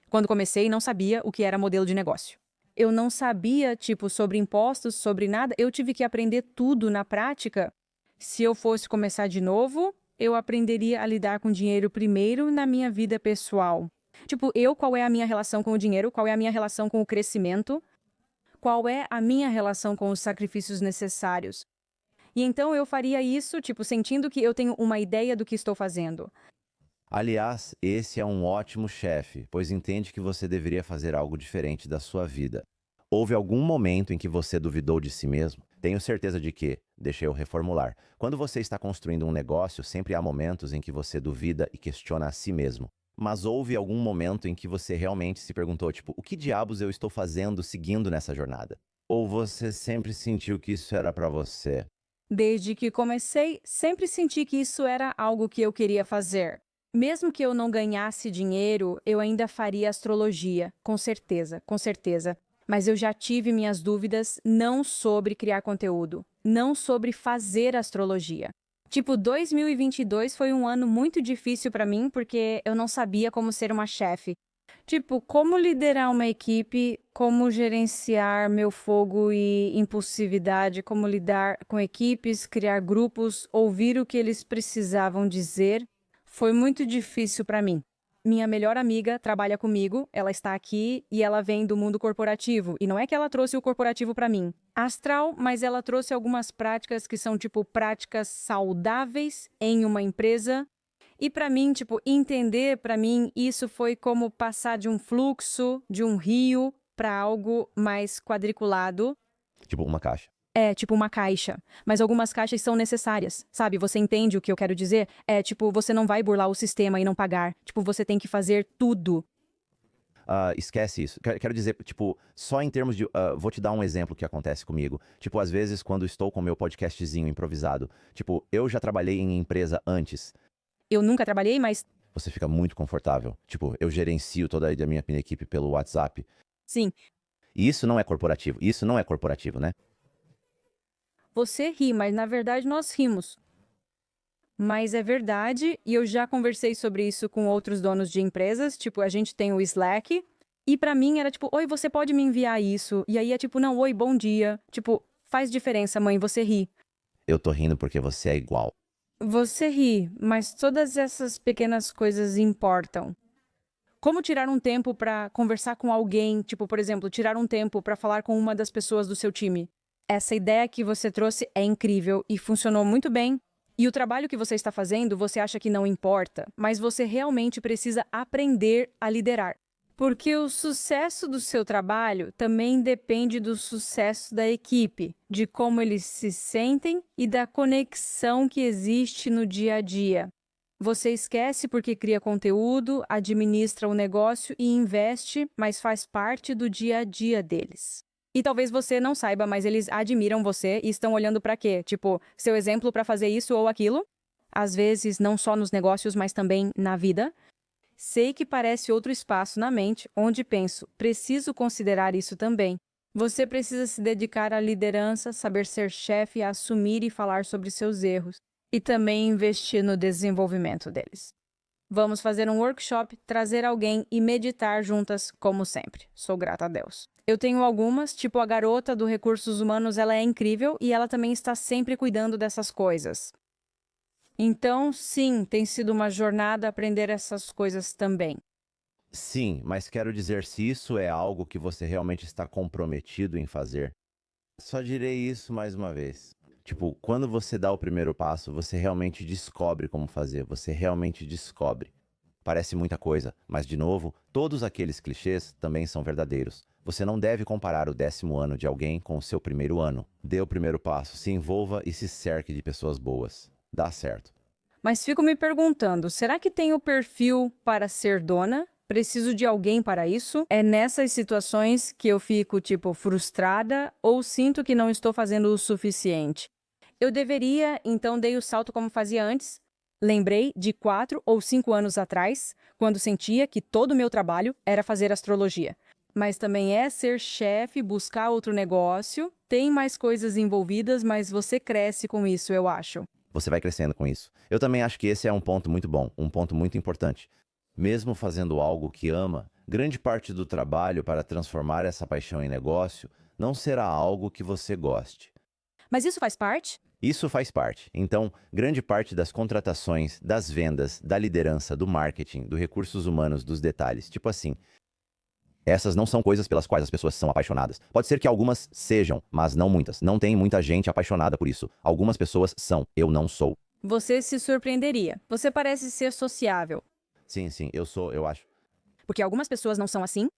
Quando comecei, não sabia o que era modelo de negócio. Eu não sabia, tipo, sobre impostos, sobre nada. Eu tive que aprender tudo na prática. Se eu fosse começar de novo, eu aprenderia a lidar com dinheiro primeiro na minha vida pessoal. Tipo, qual é a minha relação com o dinheiro? Qual é a minha relação com o crescimento? Qual é a minha relação com os sacrifícios necessários? E então eu faria isso, tipo, sentindo que eu tenho uma ideia do que estou fazendo. Aliás, esse é um ótimo chefe, pois entende que você deveria fazer algo diferente da sua vida. Houve algum momento em que você duvidou de si mesmo? Tenho certeza de que, deixa eu reformular, quando você está construindo um negócio, sempre há momentos em que você duvida e questiona a si mesmo. Mas houve algum momento em que você realmente se perguntou, tipo, o que diabos eu estou fazendo seguindo nessa jornada? Ou você sempre sentiu que isso era pra você? Desde que comecei, sempre senti que isso era algo que eu queria fazer. Mesmo que eu não ganhasse dinheiro, eu ainda faria astrologia, com certeza, com certeza. Mas eu já tive minhas dúvidas não sobre criar conteúdo, não sobre fazer astrologia. Tipo, 2022 foi um ano muito difícil para mim porque eu não sabia como ser uma chefe. Tipo, como liderar uma equipe, como gerenciar meu fogo e impulsividade, como lidar com equipes, criar grupos, ouvir o que eles precisavam dizer, foi muito difícil para mim. Minha melhor amiga trabalha comigo, ela está aqui e ela vem do mundo corporativo. E não é que ela trouxe o corporativo para mim. Astral, mas ela trouxe algumas práticas que são, tipo, práticas saudáveis em uma empresa. E para mim, tipo, entender, para mim, isso foi como passar de um fluxo, de um rio, para algo mais quadriculado. Tipo, uma caixa. É tipo uma caixa, mas algumas caixas são necessárias, sabe? Você entende o que eu quero dizer? É tipo, você não vai burlar o sistema e não pagar. Tipo, você tem que fazer tudo. Esquece isso. Quero dizer, tipo, só em termos de. Vou te dar um exemplo que acontece comigo. Tipo, às vezes, quando estou com o meu podcastzinho improvisado, tipo, eu já trabalhei em empresa antes. Eu nunca trabalhei, mas Você fica muito confortável. Tipo, eu gerencio toda a minha equipe pelo WhatsApp. sim, E isso não é corporativo. Isso não é corporativo, né? você ri, mas na verdade nós rimos. Mas é verdade, e eu já conversei sobre isso com outros donos de empresas, tipo, a gente tem o Slack, e pra mim era tipo, oi, você pode me enviar isso? E aí é tipo, não, oi, bom dia. Tipo, faz diferença, mãe, você ri. Eu tô rindo porque você é igual. Você ri, mas todas essas pequenas coisas importam. Como tirar um tempo pra conversar com alguém, tipo, por exemplo, tirar um tempo pra falar com uma das pessoas do seu time? Essa ideia que você trouxe é incrível e funcionou muito bem. E o trabalho que você está fazendo, você acha que não importa, mas você realmente precisa aprender a liderar. Porque o sucesso do seu trabalho também depende do sucesso da equipe, de como eles se sentem e da conexão que existe no dia a dia. Você esquece porque cria conteúdo, administra o negócio e investe, mas faz parte do dia a dia deles. E talvez você não saiba, mas eles admiram você e estão olhando para quê? Tipo, seu exemplo para fazer isso ou aquilo? Às vezes, não só nos negócios, mas também na vida. Sei que parece outro espaço na mente onde penso, preciso considerar isso também. Você precisa se dedicar à liderança, saber ser chefe, assumir e falar sobre seus erros. E também investir no desenvolvimento deles. Vamos fazer um workshop, trazer alguém e meditar juntas, como sempre. Sou grata a Deus. Eu tenho algumas, tipo a garota do Recursos Humanos, ela é incrível e ela também está sempre cuidando dessas coisas. Então, sim, tem sido uma jornada aprender essas coisas também. Sim, mas quero dizer se isso é algo que você realmente está comprometido em fazer. Só direi isso mais uma vez. Tipo, quando você dá o primeiro passo, você realmente descobre como fazer, você realmente descobre. Parece muita coisa, mas de novo, todos aqueles clichês também são verdadeiros. Você não deve comparar o 10º ano de alguém com o seu primeiro ano. Dê o primeiro passo, se envolva e se cerque de pessoas boas. Dá certo. Mas fico me perguntando, será que tenho perfil para ser dona? Preciso de alguém para isso? É nessas situações que eu fico, tipo, frustrada ou sinto que não estou fazendo o suficiente? Eu deveria, então dei o salto como fazia antes. Lembrei de 4 ou 5 anos atrás, quando sentia que todo o meu trabalho era fazer astrologia. Mas também é ser chefe, buscar outro negócio. Tem mais coisas envolvidas, mas você cresce com isso, eu acho. Você vai crescendo com isso. Eu também acho que esse é um ponto muito bom, um ponto muito importante. Mesmo fazendo algo que ama, grande parte do trabalho para transformar essa paixão em negócio não será algo que você goste. Mas isso faz parte? Isso faz parte. Então, grande parte das contratações, das vendas, da liderança, do marketing, dos recursos humanos, dos detalhes, tipo assim, essas não são coisas pelas quais as pessoas são apaixonadas. Pode ser que algumas sejam, mas não muitas. Não tem muita gente apaixonada por isso. Algumas pessoas são, eu não sou. Você se surpreenderia. Você parece ser sociável. Sim, eu sou, eu acho. Porque algumas pessoas não são assim.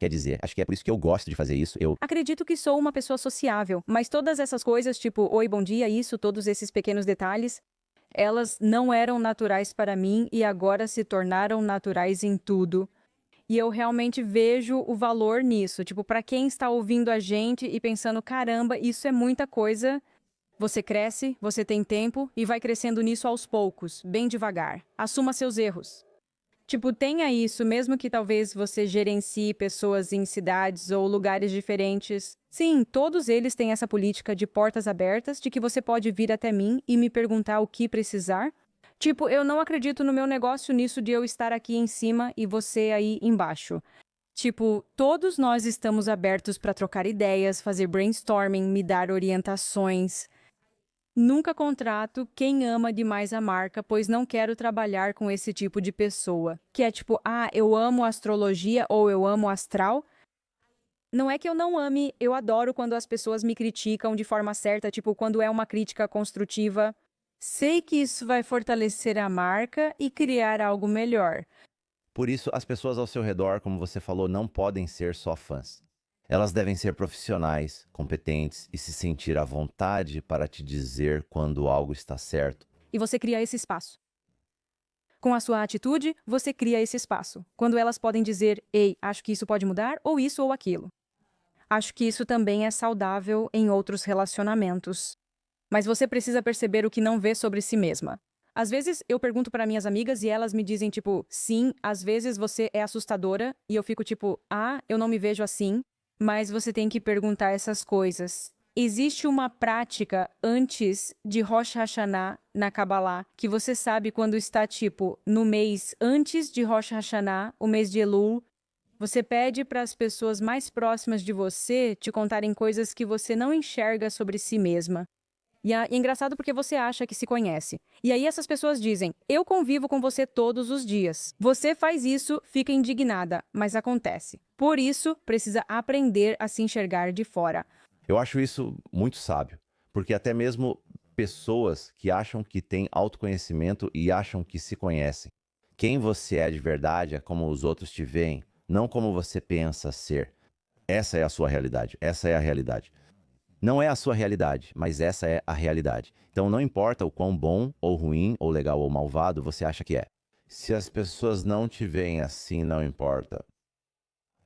Quer dizer, acho que é por isso que eu gosto de fazer isso. Acredito que sou uma pessoa sociável, mas todas essas coisas, tipo, oi, bom dia, isso, todos esses pequenos detalhes, elas não eram naturais para mim e agora se tornaram naturais em tudo. E eu realmente vejo o valor nisso. Tipo, para quem está ouvindo a gente e pensando, caramba, isso é muita coisa, Você cresce, você tem tempo e vai crescendo nisso aos poucos, bem devagar. Assuma seus erros. Tipo, tenha isso, mesmo que talvez você gerencie pessoas em cidades ou lugares diferentes. Sim, todos eles têm essa política de portas abertas, de que você pode vir até mim e me perguntar o que precisar. Tipo, eu não acredito no meu negócio nisso de eu estar aqui em cima e você aí embaixo. Tipo, todos nós estamos abertos para trocar ideias, fazer brainstorming, me dar orientações. Nunca contrato quem ama demais a marca, pois não quero trabalhar com esse tipo de pessoa. Que é tipo, eu amo astrologia ou eu amo astral. Não é que eu não ame, eu adoro quando as pessoas me criticam de forma certa, tipo, quando é uma crítica construtiva. Sei que isso vai fortalecer a marca e criar algo melhor. Por isso, as pessoas ao seu redor, como você falou, não podem ser só fãs. Elas devem ser profissionais, competentes e se sentir à vontade para te dizer quando algo está certo. E você cria esse espaço. Com a sua atitude, você cria esse espaço. Quando elas podem dizer, ei, acho que isso pode mudar, ou isso ou aquilo. Acho que isso também é saudável em outros relacionamentos. Mas você precisa perceber o que não vê sobre si mesma. Às vezes eu pergunto para minhas amigas e elas me dizem tipo, sim, às vezes você é assustadora e eu fico tipo, eu não me vejo assim, mas você tem que perguntar essas coisas. Existe uma prática antes de Rosh Hashanah na Kabbalah que você sabe quando está tipo no mês antes de Rosh Hashanah, o mês de Elul. Você pede para as pessoas mais próximas de você te contarem coisas que você não enxerga sobre si mesma. E é engraçado porque você acha que se conhece. E aí essas pessoas dizem, eu convivo com você todos os dias. Você faz isso, fica indignada, mas acontece. Por isso, precisa aprender a se enxergar de fora. Eu acho isso muito sábio, porque até mesmo pessoas que acham que têm autoconhecimento e acham que se conhecem. Quem você é de verdade é como os outros te veem, não como você pensa ser. Essa é a sua realidade, essa é a realidade. Não é a sua realidade, mas essa é a realidade. Então não importa o quão bom, ou ruim, ou legal, ou malvado você acha que é. Se as pessoas não te veem assim, não importa.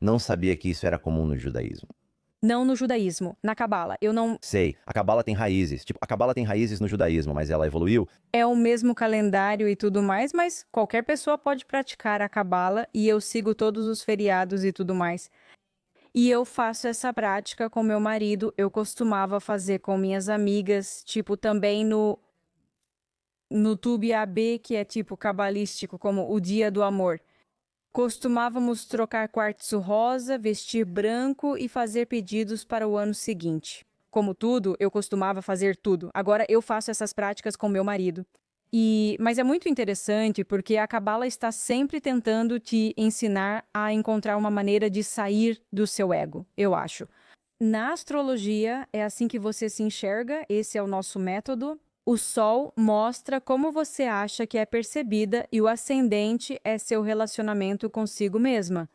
Não sabia que isso era comum no judaísmo. Não no judaísmo, na Cabala. Eu não... Sei, a Cabala tem raízes. Tipo, a Cabala tem raízes no judaísmo, mas ela evoluiu. É o mesmo calendário e tudo mais, mas qualquer pessoa pode praticar a Cabala e eu sigo todos os feriados e tudo mais. E eu faço essa prática com meu marido, eu costumava fazer com minhas amigas, tipo também no Tube AB, que é tipo cabalístico, como o Dia do Amor. Costumávamos trocar quartzo rosa, vestir branco e fazer pedidos para o ano seguinte. Como tudo, eu costumava fazer tudo. Agora eu faço essas práticas com meu marido. Mas é muito interessante porque a Cabala está sempre tentando te ensinar a encontrar uma maneira de sair do seu ego, eu acho. Na astrologia, é assim que você se enxerga, esse é o nosso método. O Sol mostra como você acha que é percebida e o ascendente é seu relacionamento consigo mesma.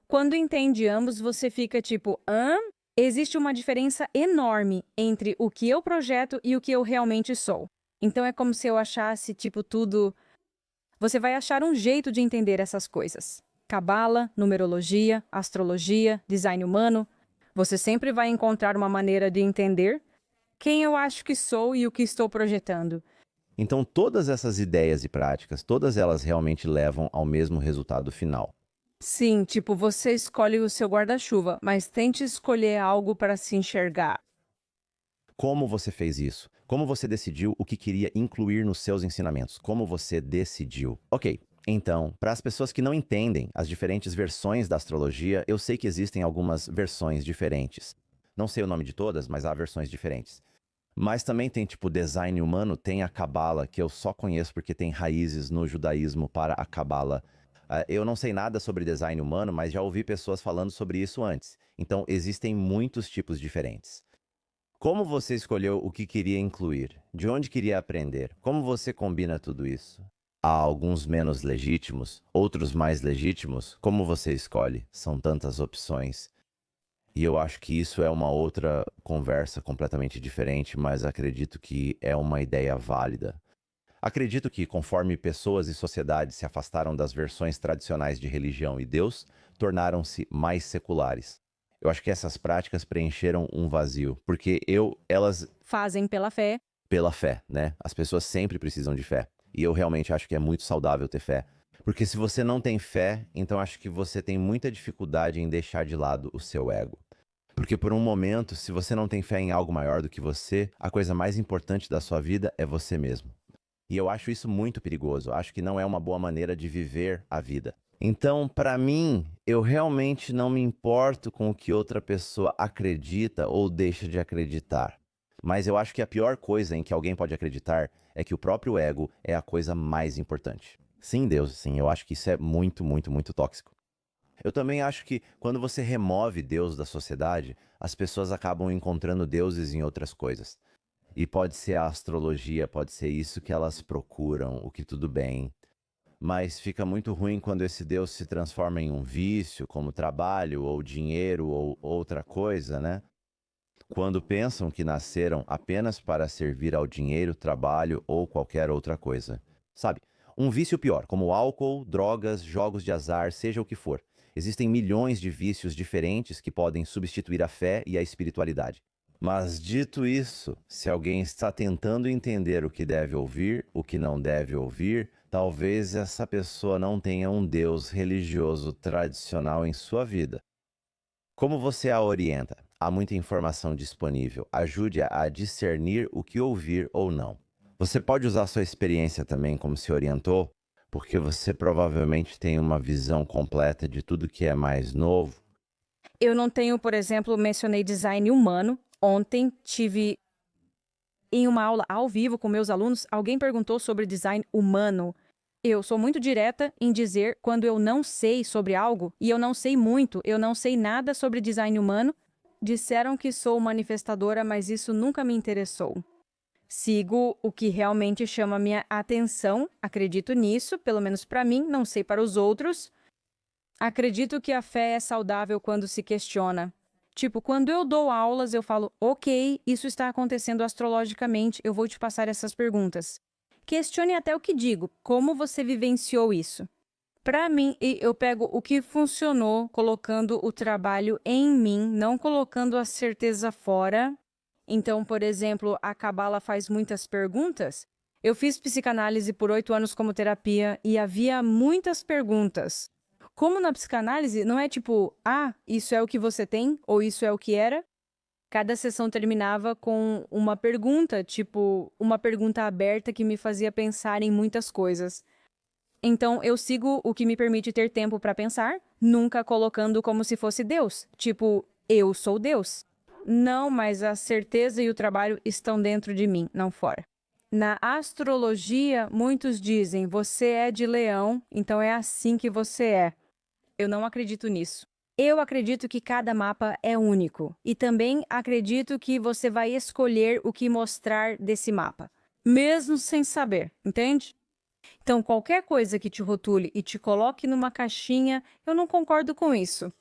Quando entende ambos, você fica tipo, hã? Existe uma diferença enorme entre o que eu projeto e o que eu realmente sou. Então é como se eu achasse, tipo, tudo... Você vai achar um jeito de entender essas coisas. Cabala, numerologia, astrologia, design humano. Você sempre vai encontrar uma maneira de entender quem eu acho que sou e o que estou projetando. Então todas essas ideias e práticas, todas elas realmente levam ao mesmo resultado final. Sim, tipo, você escolhe o seu guarda-chuva, mas tente escolher algo para se enxergar. Como você fez isso? Como você decidiu o que queria incluir nos seus ensinamentos? Como você decidiu? Ok, então, para as pessoas que não entendem as diferentes versões da astrologia, eu sei que existem algumas versões diferentes. Não sei o nome de todas, mas há versões diferentes. Mas também tem, tipo, design humano, tem a Cabala, que eu só conheço porque tem raízes no judaísmo para a Cabala. Eu não sei nada sobre design humano, mas já ouvi pessoas falando sobre isso antes. Então, existem muitos tipos diferentes. Como você escolheu o que queria incluir? De onde queria aprender? Como você combina tudo isso? Há alguns menos legítimos, outros mais legítimos? Como você escolhe? São tantas opções. E eu acho que isso é uma outra conversa completamente diferente, mas acredito que é uma ideia válida. Acredito que, conforme pessoas e sociedades se afastaram das versões tradicionais de religião e Deus, tornaram-se mais seculares. Eu acho que essas práticas preencheram um vazio, porque elas Fazem pela fé. pela fé, né? As pessoas sempre precisam de fé. E eu realmente acho que é muito saudável ter fé. Porque se você não tem fé, então acho que você tem muita dificuldade em deixar de lado o seu ego. Porque por um momento, se você não tem fé em algo maior do que você, a coisa mais importante da sua vida é você mesmo. E eu acho isso muito perigoso. Acho que não é uma boa maneira de viver a vida. Então, para mim, eu realmente não me importo com o que outra pessoa acredita ou deixa de acreditar. Mas eu acho que a pior coisa em que alguém pode acreditar é que o próprio ego é a coisa mais importante. Sim, Deus, sim, eu acho que isso é muito, muito, muito tóxico. Eu também acho que quando você remove Deus da sociedade, as pessoas acabam encontrando deuses em outras coisas. E pode ser a astrologia, pode ser isso que elas procuram, o que tudo bem. Mas fica muito ruim quando esse Deus se transforma em um vício, como trabalho, ou dinheiro, ou outra coisa, né? Quando pensam que nasceram apenas para servir ao dinheiro, trabalho ou qualquer outra coisa. Sabe? Um vício pior, como álcool, drogas, jogos de azar, seja o que for. Existem milhões de vícios diferentes que podem substituir a fé e a espiritualidade. Mas dito isso, se alguém está tentando entender o que deve ouvir, o que não deve ouvir, talvez essa pessoa não tenha um Deus religioso tradicional em sua vida. Como você a orienta? Há muita informação disponível. Ajude-a a discernir o que ouvir ou não. Você pode usar sua experiência também como se orientou, porque você provavelmente tem uma visão completa de tudo que é mais novo. Eu não tenho, por exemplo, mencionei design humano. Ontem tive em uma aula ao vivo com meus alunos, alguém perguntou sobre design humano. Eu sou muito direta em dizer quando eu não sei sobre algo, e eu não sei muito, eu não sei nada sobre design humano. Disseram que sou manifestadora, mas isso nunca me interessou. Sigo o que realmente chama minha atenção, acredito nisso, pelo menos para mim, não sei para os outros. Acredito que a fé é saudável quando se questiona. Tipo, quando eu dou aulas, eu falo, ok, isso está acontecendo astrologicamente, eu vou te passar essas perguntas. Questione até o que digo, como você vivenciou isso. Para mim, eu pego o que funcionou, colocando o trabalho em mim, não colocando a certeza fora. Então, por exemplo, a Cabala faz muitas perguntas. Eu fiz psicanálise por 8 anos como terapia e havia muitas perguntas. Como na psicanálise, não é tipo, ah, isso é o que você tem ou isso é o que era. Cada sessão terminava com uma pergunta, tipo, uma pergunta aberta que me fazia pensar em muitas coisas. Então, eu sigo o que me permite ter tempo para pensar, nunca colocando como se fosse Deus, tipo, eu sou Deus. Não, mas a certeza e o trabalho estão dentro de mim, não fora. Na astrologia, muitos dizem, você é de Leão, então é assim que você é. Eu não acredito nisso. Eu acredito que cada mapa é único. E também acredito que você vai escolher o que mostrar desse mapa, mesmo sem saber, entende? Então, qualquer coisa que te rotule e te coloque numa caixinha, eu não concordo com isso.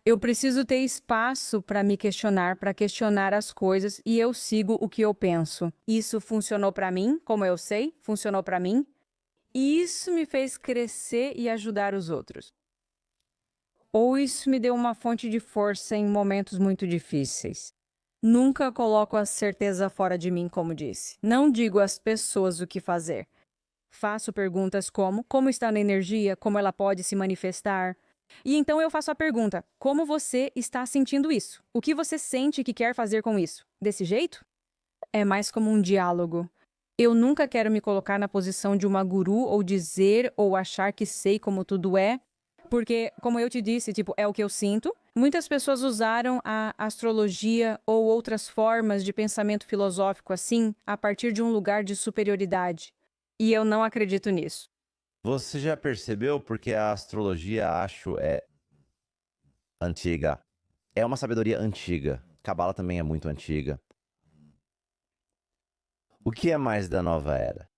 Eu preciso ter espaço para me questionar, para questionar as coisas, e eu sigo o que eu penso. Isso funcionou para mim, como eu sei, funcionou para mim. E isso me fez crescer e ajudar os outros. Ou isso me deu uma fonte de força em momentos muito difíceis. Nunca coloco a certeza fora de mim, como disse. Não digo às pessoas o que fazer. Faço perguntas como está na energia, como ela pode se manifestar. E então eu faço a pergunta, como você está sentindo isso? O que você sente que quer fazer com isso? Desse jeito? É mais como um diálogo. Eu nunca quero me colocar na posição de uma guru ou dizer ou achar que sei como tudo é. Porque, como eu te disse, tipo, é o que eu sinto. Muitas pessoas usaram a astrologia ou outras formas de pensamento filosófico assim, a partir de um lugar de superioridade. E eu não acredito nisso. Você já percebeu porque a astrologia, acho, é antiga? É uma sabedoria antiga. Cabala também é muito antiga. O que é mais da nova era?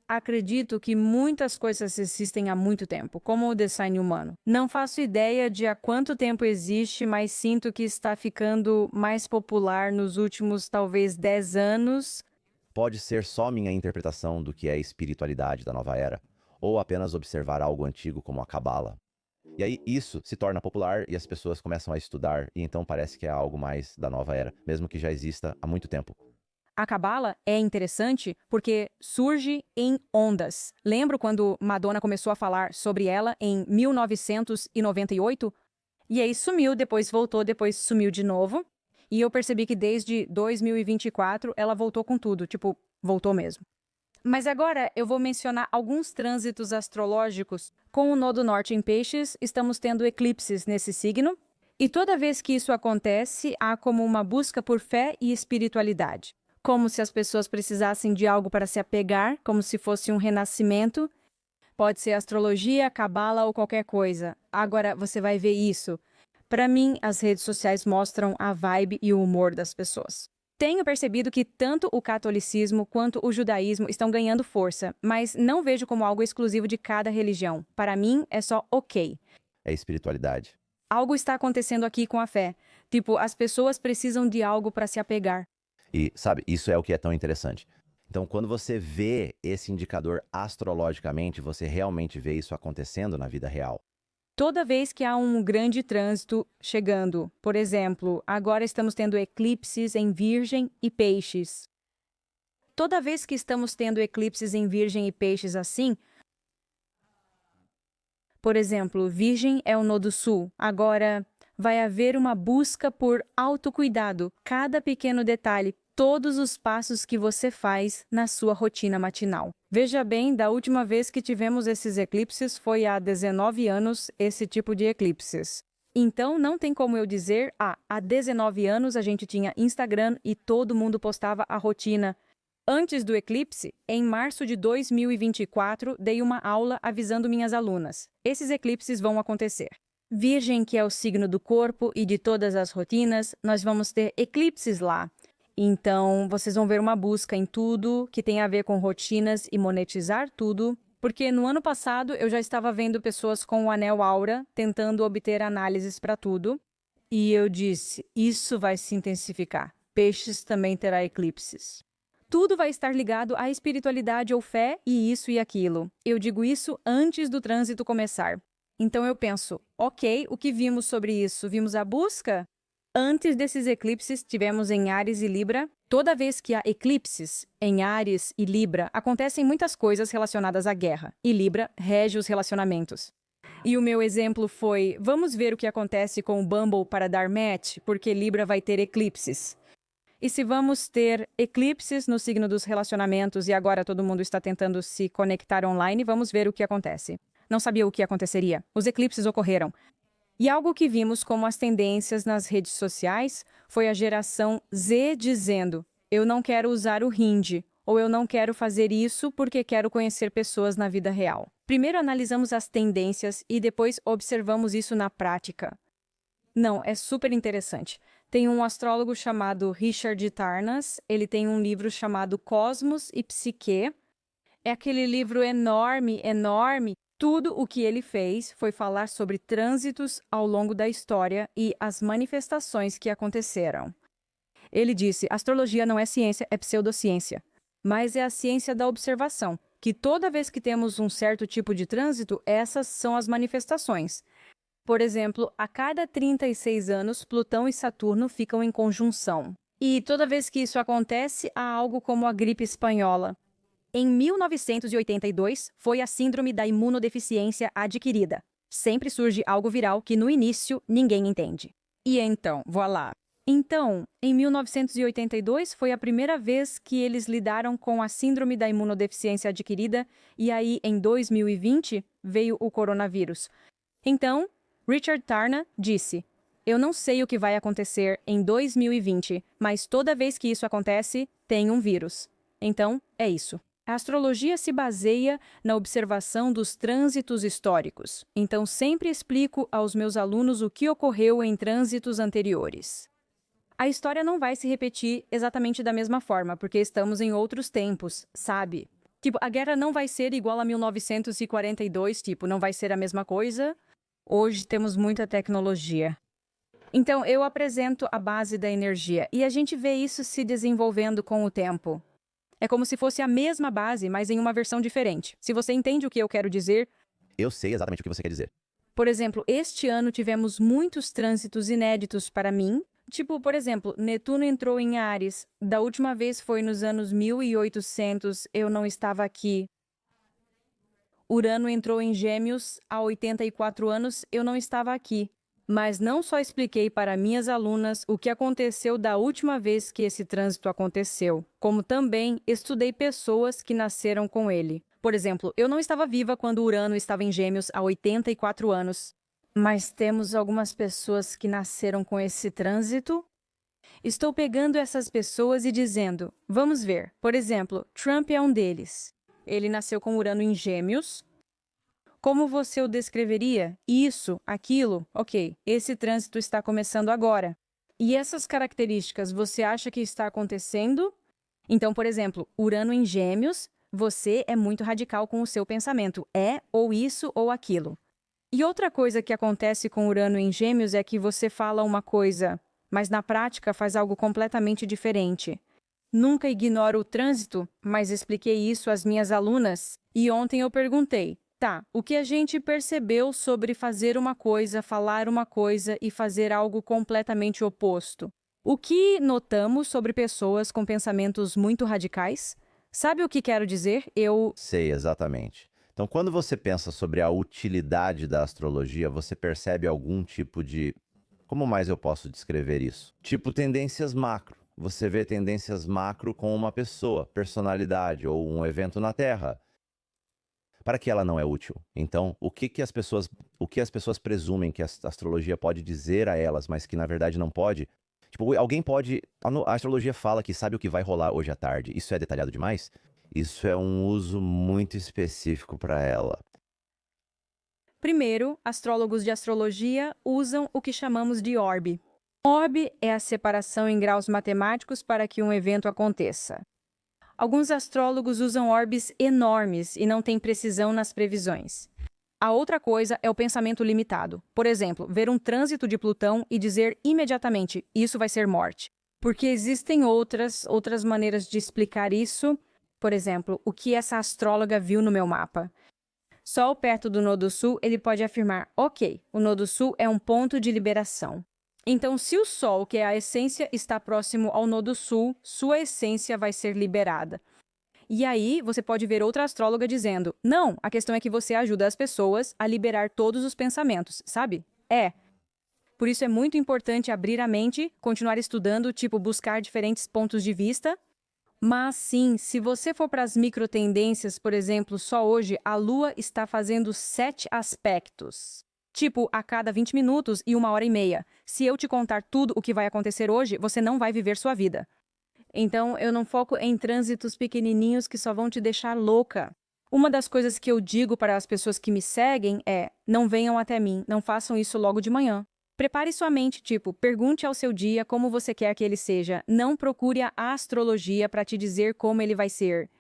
Acredito que muitas coisas existem há muito tempo, como o design humano. Não faço ideia de há quanto tempo existe, mas sinto que está ficando mais popular nos últimos, talvez, 10 anos. Pode ser só minha interpretação do que é a espiritualidade da nova era, ou apenas observar algo antigo como a cabala. E aí isso se torna popular e as pessoas começam a estudar, e então parece que é algo mais da nova era, mesmo que já exista há muito tempo. A cabala é interessante porque surge em ondas. Lembro quando Madonna começou a falar sobre ela em 1998? E aí sumiu, depois voltou, depois sumiu de novo. E eu percebi que desde 2024 ela voltou com tudo, tipo, voltou mesmo. Mas agora eu vou mencionar alguns trânsitos astrológicos. Com o Nodo Norte em Peixes, estamos tendo eclipses nesse signo. E toda vez que isso acontece, há como uma busca por fé e espiritualidade. Como se as pessoas precisassem de algo para se apegar, como se fosse um renascimento. Pode ser astrologia, cabala ou qualquer coisa. Agora você vai ver isso. Para mim, as redes sociais mostram a vibe e o humor das pessoas. Tenho percebido que tanto o catolicismo quanto o judaísmo estão ganhando força, mas não vejo como algo exclusivo de cada religião. Para mim, é só ok. É espiritualidade. Algo está acontecendo aqui com a fé. Tipo, as pessoas precisam de algo para se apegar. E, sabe, isso é o que é tão interessante. Então, quando você vê esse indicador astrologicamente, você realmente vê isso acontecendo na vida real. Toda vez que há um grande trânsito chegando, por exemplo, agora estamos tendo eclipses em Virgem e Peixes. Toda vez que estamos tendo eclipses em Virgem e Peixes assim, por exemplo, Virgem é o nodo sul. Agora vai haver uma busca por autocuidado, cada pequeno detalhe, todos os passos que você faz na sua rotina matinal. Veja bem, da última vez que tivemos esses eclipses foi há 19 anos esse tipo de eclipses. Então, não tem como eu dizer, há 19 anos a gente tinha Instagram e todo mundo postava a rotina. Antes do eclipse, em março de 2024, dei uma aula avisando minhas alunas. Esses eclipses vão acontecer. Virgem, que é o signo do corpo e de todas as rotinas, nós vamos ter eclipses lá. Então, vocês vão ver uma busca em tudo que tem a ver com rotinas e monetizar tudo, porque no ano passado eu já estava vendo pessoas com o anel Aura tentando obter análises para tudo, e eu disse, isso vai se intensificar. Peixes também terá eclipses. Tudo vai estar ligado à espiritualidade ou fé e isso e aquilo. Eu digo isso antes do trânsito começar. Então eu penso, ok, o que vimos sobre isso? Vimos a busca? Antes desses eclipses, tivemos em Áries e Libra. Toda vez que há eclipses em Áries e Libra, acontecem muitas coisas relacionadas à guerra. E Libra rege os relacionamentos. E o meu exemplo foi, vamos ver o que acontece com o Bumble para dar match, porque Libra vai ter eclipses. E se vamos ter eclipses no signo dos relacionamentos e agora todo mundo está tentando se conectar online, vamos ver o que acontece. Não sabia o que aconteceria. Os eclipses ocorreram. E algo que vimos como as tendências nas redes sociais foi a geração Z dizendo, eu não quero usar o Hinge, ou eu não quero fazer isso porque quero conhecer pessoas na vida real. Primeiro analisamos as tendências e depois observamos isso na prática. Não, é super interessante. Tem um astrólogo chamado Richard Tarnas, ele tem um livro chamado Cosmos e Psique. É aquele livro enorme, enorme. Tudo o que ele fez foi falar sobre trânsitos ao longo da história e as manifestações que aconteceram. Ele disse, astrologia não é ciência, é pseudociência, mas é a ciência da observação, que toda vez que temos um certo tipo de trânsito, essas são as manifestações. Por exemplo, a cada 36 anos, Plutão e Saturno ficam em conjunção. E toda vez que isso acontece, há algo como a gripe espanhola. Em 1982, foi a síndrome da imunodeficiência adquirida. Sempre surge algo viral que, no início, ninguém entende. E então, voilá. Então, em 1982, foi a primeira vez que eles lidaram com a síndrome da imunodeficiência adquirida, e aí, em 2020, veio o coronavírus. Então, Richard Tarna disse, eu não sei o que vai acontecer em 2020, mas toda vez que isso acontece, tem um vírus. Então, é isso. A astrologia se baseia na observação dos trânsitos históricos. Então, sempre explico aos meus alunos o que ocorreu em trânsitos anteriores. A história não vai se repetir exatamente da mesma forma, porque estamos em outros tempos, sabe? Tipo, a guerra não vai ser igual a 1942, tipo, não vai ser a mesma coisa. Hoje temos muita tecnologia. Então, eu apresento a base da energia e a gente vê isso se desenvolvendo com o tempo. É como se fosse a mesma base, mas em uma versão diferente. Se você entende o que eu quero dizer... Eu sei exatamente o que você quer dizer. Por exemplo, este ano tivemos muitos trânsitos inéditos para mim. Tipo, por exemplo, Netuno entrou em Áries. Da última vez foi nos anos 1800, eu não estava aqui. Urano entrou em Gêmeos há 84 anos, eu não estava aqui. Mas não só expliquei para minhas alunas o que aconteceu da última vez que esse trânsito aconteceu, como também estudei pessoas que nasceram com ele. Por exemplo, eu não estava viva quando Urano estava em Gêmeos há 84 anos. Mas temos algumas pessoas que nasceram com esse trânsito. Estou pegando essas pessoas e dizendo, vamos ver, por exemplo, Trump é um deles. Ele nasceu com Urano em Gêmeos. Como você o descreveria? Isso, aquilo, ok, esse trânsito está começando agora. E essas características você acha que está acontecendo? Então, por exemplo, Urano em Gêmeos, você é muito radical com o seu pensamento, é ou isso ou aquilo. E outra coisa que acontece com Urano em Gêmeos é que você fala uma coisa, mas na prática faz algo completamente diferente. Nunca ignoro o trânsito, mas expliquei isso às minhas alunas. E ontem eu perguntei, tá, o que a gente percebeu sobre fazer uma coisa, falar uma coisa e fazer algo completamente oposto? O que notamos sobre pessoas com pensamentos muito radicais? Sabe o que quero dizer? Sei exatamente. Então, quando você pensa sobre a utilidade da astrologia, você percebe algum tipo de... Como mais eu posso descrever isso? Tipo tendências macro. Você vê tendências macro com uma pessoa, personalidade ou um evento na Terra. Para que ela não é útil? Então, o que as pessoas presumem que a astrologia pode dizer a elas, mas que na verdade não pode? Tipo, alguém pode... A astrologia fala que sabe o que vai rolar hoje à tarde. Isso é detalhado demais? Isso é um uso muito específico para ela. Primeiro, astrólogos de astrologia usam o que chamamos de orbe. Orbe é a separação em graus matemáticos para que um evento aconteça. Alguns astrólogos usam orbes enormes e não têm precisão nas previsões. A outra coisa é o pensamento limitado. Por exemplo, ver um trânsito de Plutão e dizer imediatamente, isso vai ser morte. Porque existem outras maneiras de explicar isso. Por exemplo, o que essa astróloga viu no meu mapa. Sol perto do Nodo Sul, ele pode afirmar, ok, o Nodo Sul é um ponto de liberação. Então, se o Sol, que é a essência, está próximo ao Nodo Sul, sua essência vai ser liberada. E aí, você pode ver outra astróloga dizendo, não, a questão é que você ajuda as pessoas a liberar todos os pensamentos, sabe? Por isso é muito importante abrir a mente, continuar estudando, tipo, buscar diferentes pontos de vista. Mas sim, se você for para as microtendências, por exemplo, só hoje a Lua está fazendo 7 aspectos. Tipo, a cada 20 minutos e 1h30. Se eu te contar tudo o que vai acontecer hoje, você não vai viver sua vida. Então, eu não foco em trânsitos pequenininhos que só vão te deixar louca. Uma das coisas que eu digo para as pessoas que me seguem é, não venham até mim, não façam isso logo de manhã. Prepare sua mente, tipo, pergunte ao seu dia como você quer que ele seja. Não procure a astrologia para te dizer como ele vai ser.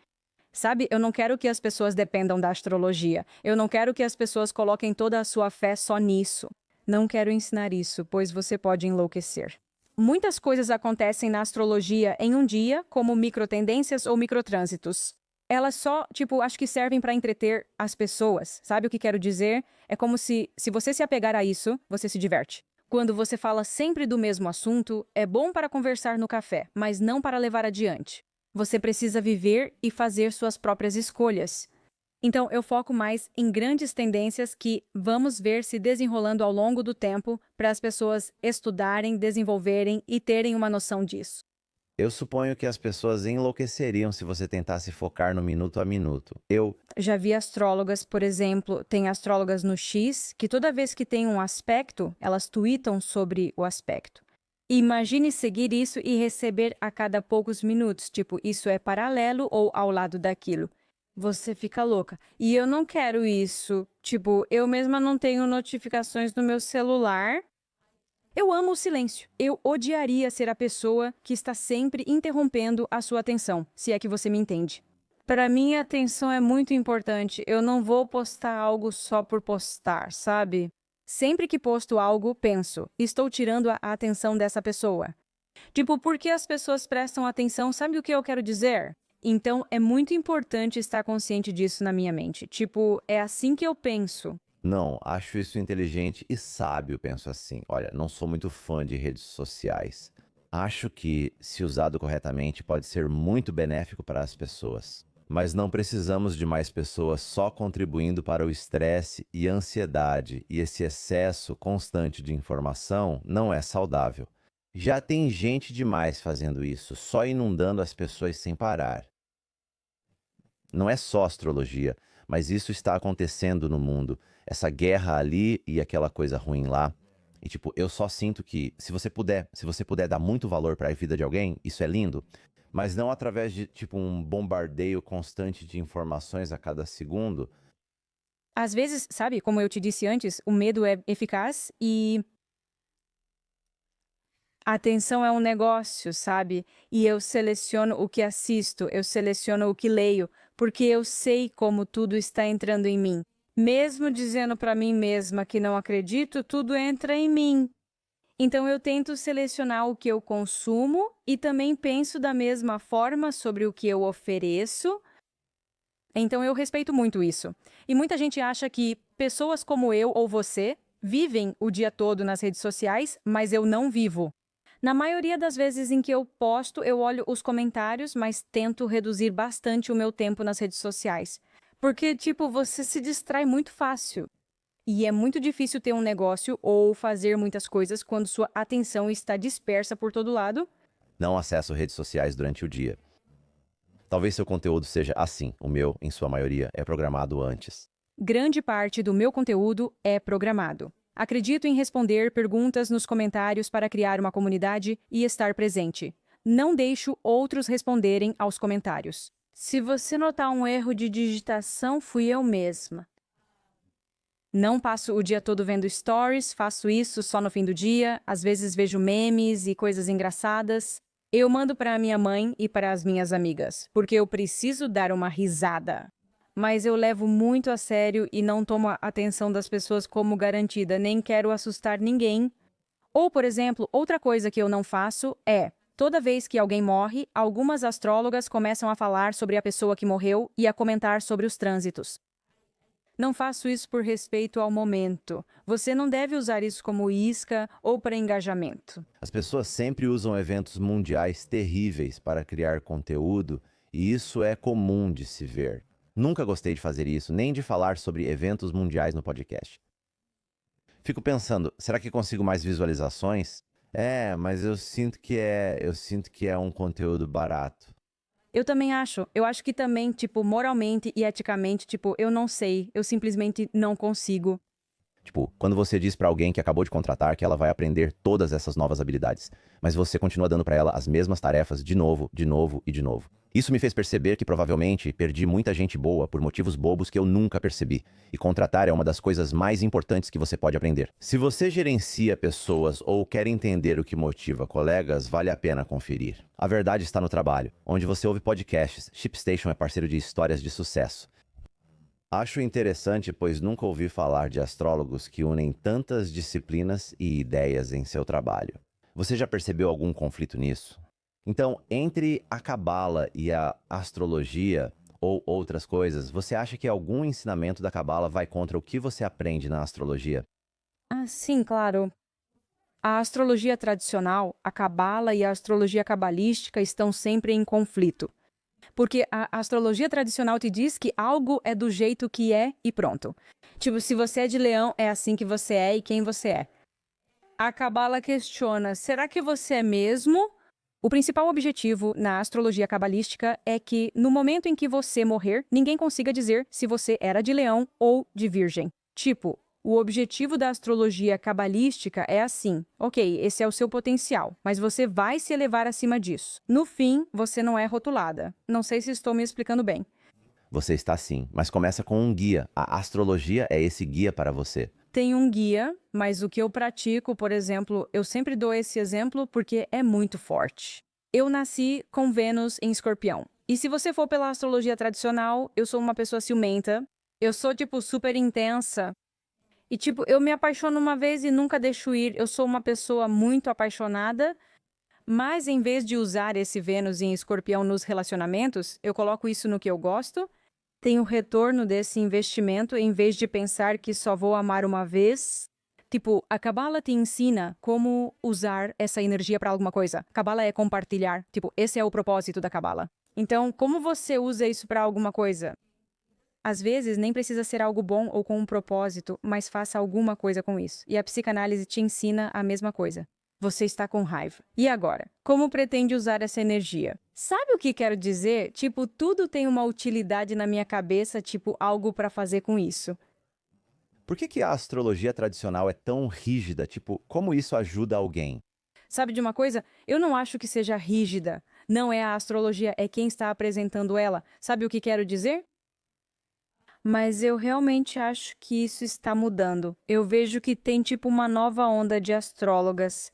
Sabe, eu não quero que as pessoas dependam da astrologia. Eu não quero que as pessoas coloquem toda a sua fé só nisso. Não quero ensinar isso, pois você pode enlouquecer. Muitas coisas acontecem na astrologia em um dia, como microtendências ou microtrânsitos. Elas só, tipo, acho que servem para entreter as pessoas. Sabe o que quero dizer? É como se você se apegar a isso, você se diverte. Quando você fala sempre do mesmo assunto, é bom para conversar no café, mas não para levar adiante. Você precisa viver e fazer suas próprias escolhas. Então, eu foco mais em grandes tendências que vamos ver se desenrolando ao longo do tempo para as pessoas estudarem, desenvolverem e terem uma noção disso. Eu suponho que as pessoas enlouqueceriam se você tentasse focar no minuto a minuto. Já vi astrólogas, por exemplo, tem astrólogas no X, que toda vez que tem um aspecto, elas tweetam sobre o aspecto. Imagine seguir isso e receber a cada poucos minutos, tipo, isso é paralelo ou ao lado daquilo. Você fica louca. E eu não quero isso. Tipo, eu mesma não tenho notificações no meu celular. Eu amo o silêncio. Eu odiaria ser a pessoa que está sempre interrompendo a sua atenção, se é que você me entende. Para mim, a atenção é muito importante. Eu não vou postar algo só por postar, sabe? Sempre que posto algo, penso, estou tirando a atenção dessa pessoa. Tipo, por que as pessoas prestam atenção? Sabe o que eu quero dizer? Então, é muito importante estar consciente disso na minha mente. Tipo, é assim que eu penso. Não, acho isso inteligente e sábio, penso assim. Olha, não sou muito fã de redes sociais. Acho que, se usado corretamente, pode ser muito benéfico para as pessoas. Mas não precisamos de mais pessoas só contribuindo para o estresse e ansiedade, e esse excesso constante de informação não é saudável. Já tem gente demais fazendo isso, só inundando as pessoas sem parar. Não é só astrologia, mas isso está acontecendo no mundo. Essa guerra ali e aquela coisa ruim lá. E tipo, eu só sinto que se você puder dar muito valor para a vida de alguém, isso é lindo, mas não através de tipo um bombardeio constante de informações a cada segundo. Às vezes, sabe, como eu te disse antes, o medo é eficaz e a atenção é um negócio, sabe? E eu seleciono o que assisto, eu seleciono o que leio, porque eu sei como tudo está entrando em mim. Mesmo dizendo para mim mesma que não acredito, tudo entra em mim. Então eu tento selecionar o que eu consumo e também penso da mesma forma sobre o que eu ofereço. Então eu respeito muito isso. E muita gente acha que pessoas como eu ou você vivem o dia todo nas redes sociais, mas eu não vivo. Na maioria das vezes em que eu posto, eu olho os comentários, mas tento reduzir bastante o meu tempo nas redes sociais. Porque, tipo, você se distrai muito fácil. E é muito difícil ter um negócio ou fazer muitas coisas quando sua atenção está dispersa por todo lado. Não acesso redes sociais durante o dia. Talvez seu conteúdo seja assim, o meu, em sua maioria, é programado antes. Grande parte do meu conteúdo é programado. Acredito em responder perguntas nos comentários para criar uma comunidade e estar presente. Não deixo outros responderem aos comentários. Se você notar um erro de digitação, fui eu mesma. Não passo o dia todo vendo stories, faço isso só no fim do dia, às vezes vejo memes e coisas engraçadas. Eu mando para a minha mãe e para as minhas amigas, porque eu preciso dar uma risada. Mas eu levo muito a sério e não tomo a atenção das pessoas como garantida, nem quero assustar ninguém. Ou, por exemplo, outra coisa que eu não faço é, toda vez que alguém morre, algumas astrólogas começam a falar sobre a pessoa que morreu e a comentar sobre os trânsitos. Não faço isso por respeito ao momento. Você não deve usar isso como isca ou para engajamento. As pessoas sempre usam eventos mundiais terríveis para criar conteúdo, e isso é comum de se ver. Nunca gostei de fazer isso, nem de falar sobre eventos mundiais no podcast. Fico pensando, será que consigo mais visualizações? É, mas eu sinto que é um conteúdo barato. Eu também acho. Eu acho que também, tipo, moralmente e eticamente, tipo, eu não sei. Eu simplesmente não consigo. Tipo, quando você diz pra alguém que acabou de contratar que ela vai aprender todas essas novas habilidades, mas você continua dando pra ela as mesmas tarefas de novo, de novo e de novo. Isso me fez perceber que provavelmente perdi muita gente boa por motivos bobos que eu nunca percebi. E contratar é uma das coisas mais importantes que você pode aprender. Se você gerencia pessoas ou quer entender o que motiva colegas, vale a pena conferir. A verdade está no trabalho, onde você ouve podcasts. ShipStation é parceiro de histórias de sucesso. Acho interessante, pois nunca ouvi falar de astrólogos que unem tantas disciplinas e ideias em seu trabalho. Você já percebeu algum conflito nisso? Então, entre a cabala e a astrologia ou outras coisas, você acha que algum ensinamento da cabala vai contra o que você aprende na astrologia? Ah, sim, claro. A astrologia tradicional, a cabala e a astrologia cabalística estão sempre em conflito. Porque a astrologia tradicional te diz que algo é do jeito que é e pronto. Tipo, se você é de leão, é assim que você é e quem você é. A cabala questiona, será que você é mesmo? O principal objetivo na astrologia cabalística é que, no momento em que você morrer, ninguém consiga dizer se você era de leão ou de virgem. Tipo, o objetivo da astrologia cabalística é assim: ok, esse é o seu potencial, mas você vai se elevar acima disso. No fim, você não é rotulada. Não sei se estou me explicando bem. Você está sim, mas começa com um guia. A astrologia é esse guia para você. Tem um guia, mas o que eu pratico, por exemplo, eu sempre dou esse exemplo porque é muito forte. Eu nasci com Vênus em Escorpião. E se você for pela astrologia tradicional, eu sou uma pessoa ciumenta. Eu sou, tipo, super intensa. E, tipo, eu me apaixono uma vez e nunca deixo ir. Eu sou uma pessoa muito apaixonada, mas em vez de usar esse Vênus em Escorpião nos relacionamentos, eu coloco isso no que eu gosto tem o retorno desse investimento em vez de pensar que só vou amar uma vez. Tipo, a Cabala te ensina como usar essa energia para alguma coisa. Cabala é compartilhar. Tipo, esse é o propósito da Cabala. Então, como você usa isso para alguma coisa? Às vezes, nem precisa ser algo bom ou com um propósito, mas faça alguma coisa com isso. E a psicanálise te ensina a mesma coisa. Você está com raiva. E agora? Como pretende usar essa energia? Sabe o que quero dizer? Tipo, tudo tem uma utilidade na minha cabeça, tipo, algo para fazer com isso. Por que a astrologia tradicional é tão rígida? Tipo, como isso ajuda alguém? Sabe de uma coisa? Eu não acho que seja rígida. Não é a astrologia, é quem está apresentando ela. Sabe o que quero dizer? Mas eu realmente acho que isso está mudando. Eu vejo que tem tipo uma nova onda de astrólogas.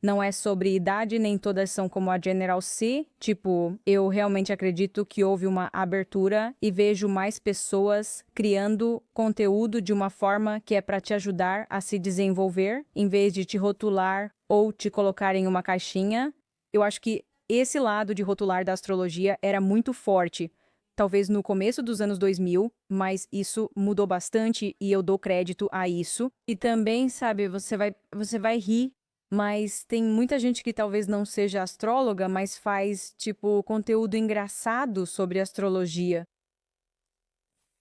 Não é sobre idade, nem todas são como a General C. Tipo, eu realmente acredito que houve uma abertura e vejo mais pessoas criando conteúdo de uma forma que é para te ajudar a se desenvolver, em vez de te rotular ou te colocar em uma caixinha. Eu acho que esse lado de rotular da astrologia era muito forte. Talvez no começo dos anos 2000, mas isso mudou bastante e eu dou crédito a isso. E também, sabe, você vai rir, mas tem muita gente que talvez não seja astróloga, mas faz, tipo, conteúdo engraçado sobre astrologia.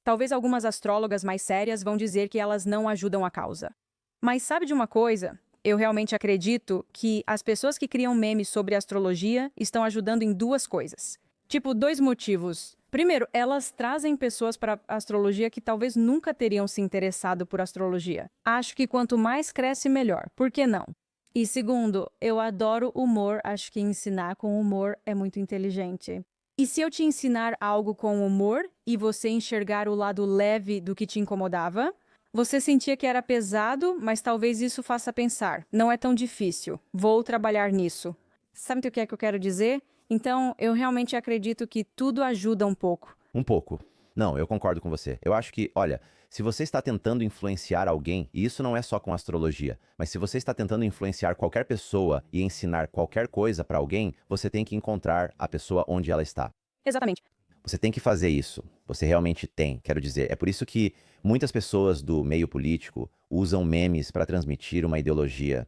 Talvez algumas astrólogas mais sérias vão dizer que elas não ajudam a causa. Mas sabe de uma coisa? Eu realmente acredito que as pessoas que criam memes sobre astrologia estão ajudando em duas coisas. Tipo, dois motivos. Primeiro, elas trazem pessoas para a astrologia que talvez nunca teriam se interessado por astrologia. Acho que quanto mais cresce, melhor. Por que não? E segundo, eu adoro humor. Acho que ensinar com humor é muito inteligente. E se eu te ensinar algo com humor e você enxergar o lado leve do que te incomodava? Você sentia que era pesado, mas talvez isso faça pensar. Não é tão difícil. Vou trabalhar nisso. Sabe o que é que eu quero dizer? Então, eu realmente acredito que tudo ajuda um pouco. Um pouco. Não, eu concordo com você. Eu acho que, olha, se você está tentando influenciar alguém, e isso não é só com astrologia, mas se você está tentando influenciar qualquer pessoa e ensinar qualquer coisa para alguém, você tem que encontrar a pessoa onde ela está. Exatamente. Você tem que fazer isso. Você realmente tem, quero dizer. É por isso que muitas pessoas do meio político usam memes para transmitir uma ideologia.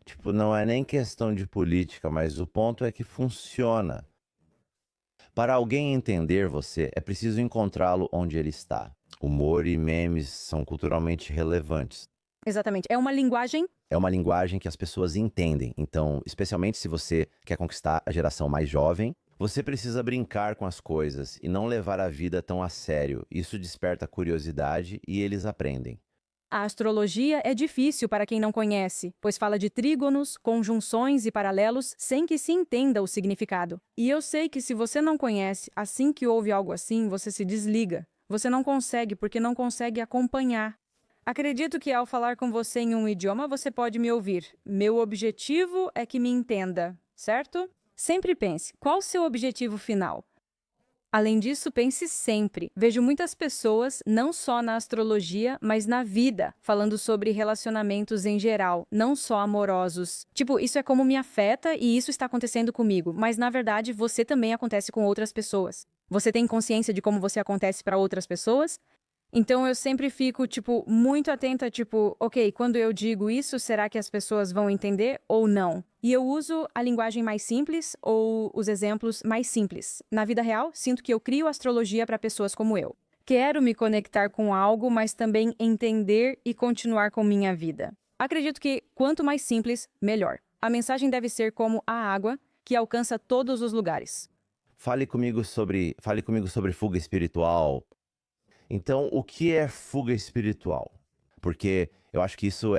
Tipo, não é nem questão de política, mas o ponto é que funciona. Para alguém entender você, é preciso encontrá-lo onde ele está. Humor e memes são culturalmente relevantes. Exatamente. É uma linguagem. É uma linguagem que as pessoas entendem. Então, especialmente se você quer conquistar a geração mais jovem, você precisa brincar com as coisas e não levar a vida tão a sério. Isso desperta curiosidade e eles aprendem. A astrologia é difícil para quem não conhece, pois fala de trígonos, conjunções e paralelos sem que se entenda o significado. E eu sei que se você não conhece, assim que ouve algo assim, você se desliga. Você não consegue porque não consegue acompanhar. Acredito que ao falar com você em um idioma, você pode me ouvir. Meu objetivo é que me entenda, certo? Sempre pense, qual o seu objetivo final? Além disso, pense sempre. Vejo muitas pessoas, não só na astrologia, mas na vida, falando sobre relacionamentos em geral, não só amorosos. Tipo, isso é como me afeta e isso está acontecendo comigo, mas na verdade você também acontece com outras pessoas. Você tem consciência de como você acontece para outras pessoas? Então eu sempre fico, tipo, muito atenta, tipo, ok, quando eu digo isso, será que as pessoas vão entender ou não? E eu uso a linguagem mais simples ou os exemplos mais simples. Na vida real, sinto que eu crio astrologia para pessoas como eu. Quero me conectar com algo, mas também entender e continuar com minha vida. Acredito que quanto mais simples, melhor. A mensagem deve ser como a água, que alcança todos os lugares. Fale comigo sobre fuga espiritual. Então, o que é fuga espiritual? Porque eu acho que isso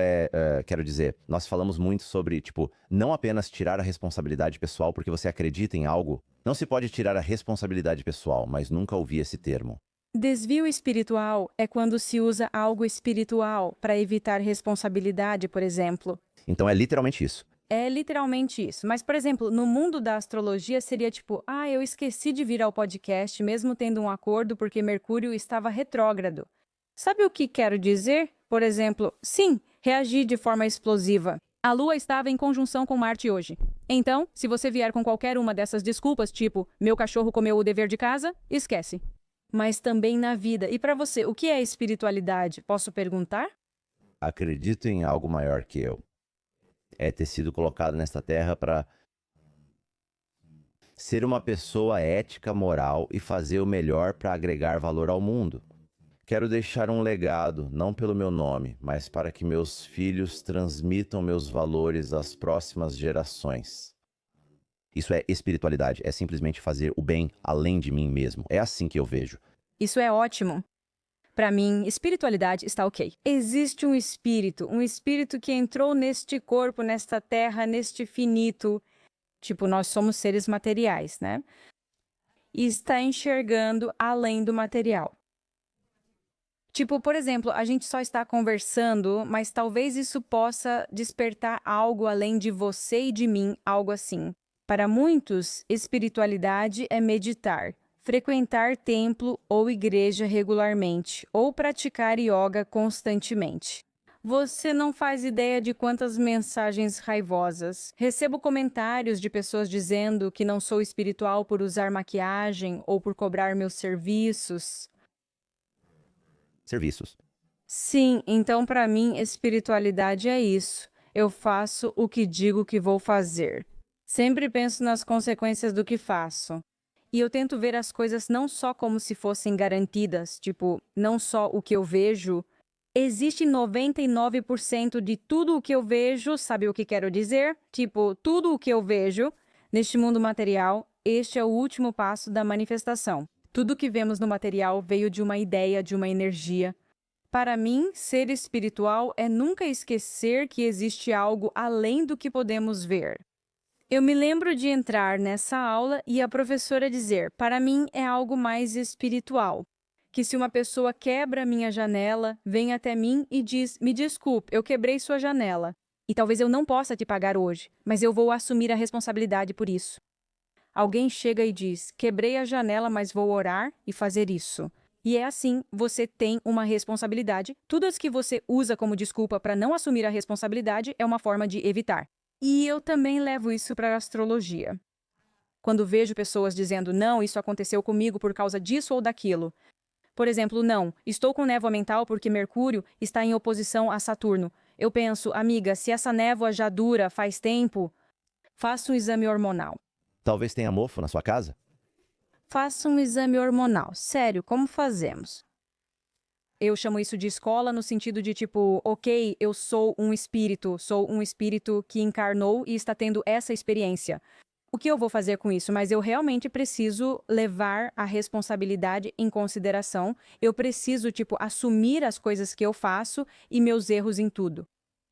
quero dizer, nós falamos muito sobre, tipo, não apenas tirar a responsabilidade pessoal porque você acredita em algo. Não se pode tirar a responsabilidade pessoal, mas nunca ouvi esse termo. Desvio espiritual é quando se usa algo espiritual para evitar responsabilidade, por exemplo. Então é literalmente isso. É literalmente isso. Mas, por exemplo, no mundo da astrologia seria tipo, eu esqueci de vir ao podcast mesmo tendo um acordo porque Mercúrio estava retrógrado. Sabe o que quero dizer? Por exemplo, sim, reagi de forma explosiva. A Lua estava em conjunção com Marte hoje. Então, se você vier com qualquer uma dessas desculpas, tipo, meu cachorro comeu o dever de casa, esquece. mas também na vida. E para você, o que é espiritualidade? Posso perguntar? Acredito em algo maior que eu. É ter sido colocado nesta terra para ser uma pessoa ética, moral e fazer o melhor para agregar valor ao mundo. Quero deixar um legado, não pelo meu nome, mas para que meus filhos transmitam meus valores às próximas gerações. Isso é espiritualidade, é simplesmente fazer o bem além de mim mesmo. É assim que eu vejo. Isso é ótimo. Para mim, espiritualidade está ok. Existe um espírito que entrou neste corpo, nesta terra, neste finito. Tipo, nós somos seres materiais, né? E está enxergando além do material. Tipo, por exemplo, a gente só está conversando, mas talvez isso possa despertar algo além de você e de mim, algo assim. Para muitos, espiritualidade é meditar, frequentar templo ou igreja regularmente, ou praticar yoga constantemente. Você não faz ideia de quantas mensagens raivosas. Recebo comentários de pessoas dizendo que não sou espiritual por usar maquiagem ou por cobrar meus serviços. Serviços. Sim, então para mim, espiritualidade é isso. Eu faço o que digo que vou fazer. Sempre penso nas consequências do que faço. E eu tento ver as coisas não só como se fossem garantidas, tipo, não só o que eu vejo. Existe 99% de tudo o que eu vejo, sabe o que quero dizer? Tipo, tudo o que eu vejo neste mundo material, este é o último passo da manifestação. Tudo que vemos no material veio de uma ideia, de uma energia. Para mim, ser espiritual é nunca esquecer que existe algo além do que podemos ver. Eu me lembro de entrar nessa aula e a professora dizer, para mim é algo mais espiritual. Que se uma pessoa quebra a minha janela, vem até mim e diz, me desculpe, eu quebrei sua janela. E talvez eu não possa te pagar hoje, mas eu vou assumir a responsabilidade por isso. Alguém chega e diz, quebrei a janela, mas vou orar e fazer isso. E é assim, você tem uma responsabilidade. Tudo as que você usa como desculpa para não assumir a responsabilidade é uma forma de evitar. E eu também levo isso para a astrologia. Quando vejo pessoas dizendo, não, isso aconteceu comigo por causa disso ou daquilo. Por exemplo, não, estou com névoa mental porque Mercúrio está em oposição a Saturno. Eu penso, amiga, se essa névoa já dura faz tempo, faça um exame hormonal. Talvez tenha mofo na sua casa? Faça um exame hormonal. Sério, como fazemos? Eu chamo isso de escola no sentido de tipo, ok, eu sou um espírito que encarnou e está tendo essa experiência. O que eu vou fazer com isso? Mas eu realmente preciso levar a responsabilidade em consideração. Eu preciso, tipo, assumir as coisas que eu faço e meus erros em tudo.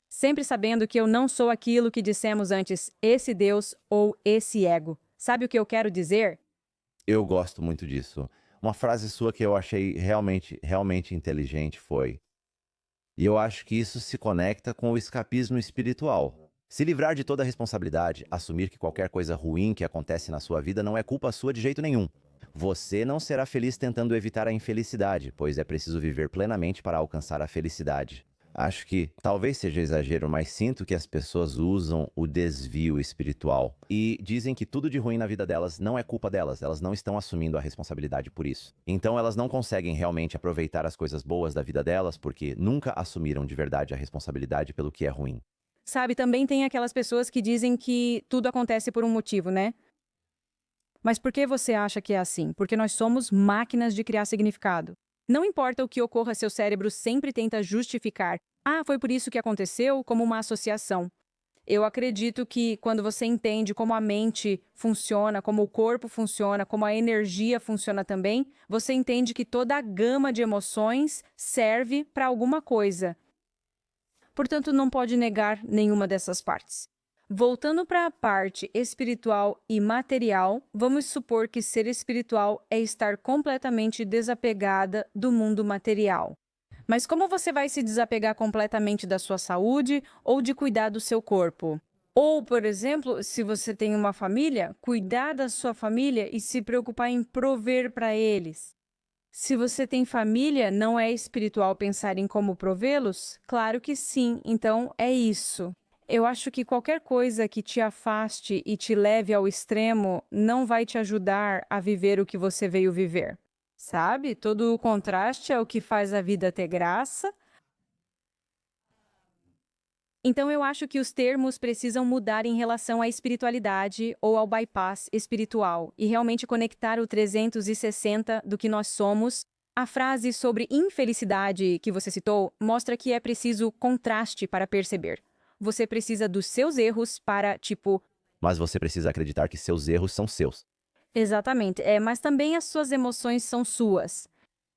Sempre sabendo que eu não sou aquilo que dissemos antes, esse Deus ou esse ego. Sabe o que eu quero dizer? Eu gosto muito disso. Uma frase sua que eu achei realmente inteligente foi: e eu acho que isso se conecta com o escapismo espiritual. Se livrar de toda a responsabilidade, assumir que qualquer coisa ruim que acontece na sua vida não é culpa sua de jeito nenhum. Você não será feliz tentando evitar a infelicidade, pois é preciso viver plenamente para alcançar a felicidade. Acho que talvez seja exagero, mas sinto que as pessoas usam o desvio espiritual e dizem que tudo de ruim na vida delas não é culpa delas, elas não estão assumindo a responsabilidade por isso. Então elas não conseguem realmente aproveitar as coisas boas da vida delas porque nunca assumiram de verdade a responsabilidade pelo que é ruim. Sabe, também tem aquelas pessoas que dizem que tudo acontece por um motivo, né? Mas por que você acha que é assim? Porque nós somos máquinas de criar significado. Não importa o que ocorra, seu cérebro sempre tenta justificar. Ah, foi por isso que aconteceu, como uma associação. Eu acredito que quando você entende como a mente funciona, como o corpo funciona, como a energia funciona também, você entende que toda a gama de emoções serve para alguma coisa. Portanto, não pode negar nenhuma dessas partes. Voltando para a parte espiritual e material, vamos supor que ser espiritual é estar completamente desapegada do mundo material. Mas como você vai se desapegar completamente da sua saúde ou de cuidar do seu corpo? Ou, por exemplo, se você tem uma família, cuidar da sua família e se preocupar em prover para eles. Se você tem família, não é espiritual pensar em como provê-los? Claro que sim, então é isso. Eu acho que qualquer coisa que te afaste e te leve ao extremo não vai te ajudar a viver o que você veio viver. Sabe? Todo o contraste é o que faz a vida ter graça. Então, eu acho que os termos precisam mudar em relação à espiritualidade ou ao bypass espiritual e realmente conectar o 360 do que nós somos. A frase sobre infelicidade que você citou mostra que é preciso contraste para perceber. Você precisa dos seus erros para, tipo, Mas você precisa acreditar que seus erros são seus. exatamente, mas também as suas emoções são suas.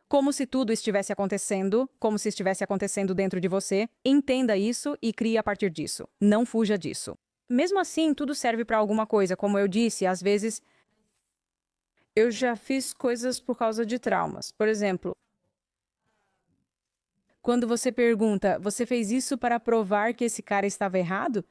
Como se tudo estivesse acontecendo, como se estivesse acontecendo dentro de você. Entenda isso e crie a partir disso. Não fuja disso. Mesmo assim, tudo serve para alguma coisa. Como eu disse, às vezes eu já fiz coisas por causa de traumas. Por exemplo, quando você pergunta, você fez isso para provar que esse cara estava errado?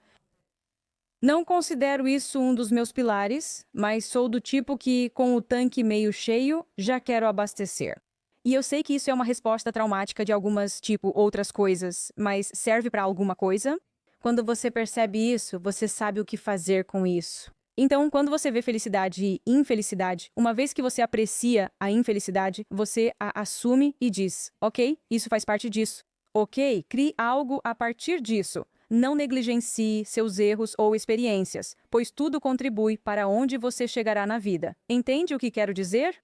Não considero isso um dos meus pilares, mas sou do tipo que, com o tanque meio cheio, já quero abastecer. E eu sei que isso é uma resposta traumática de algumas, tipo, outras coisas, mas serve para alguma coisa? Quando você percebe isso, você sabe o que fazer com isso. Então, quando você vê felicidade e infelicidade, uma vez que você aprecia a infelicidade, você a assume e diz: ok, isso faz parte disso. Ok, crie algo a partir disso. Não negligencie seus erros ou experiências, pois tudo contribui para onde você chegará na vida. Entende o que quero dizer?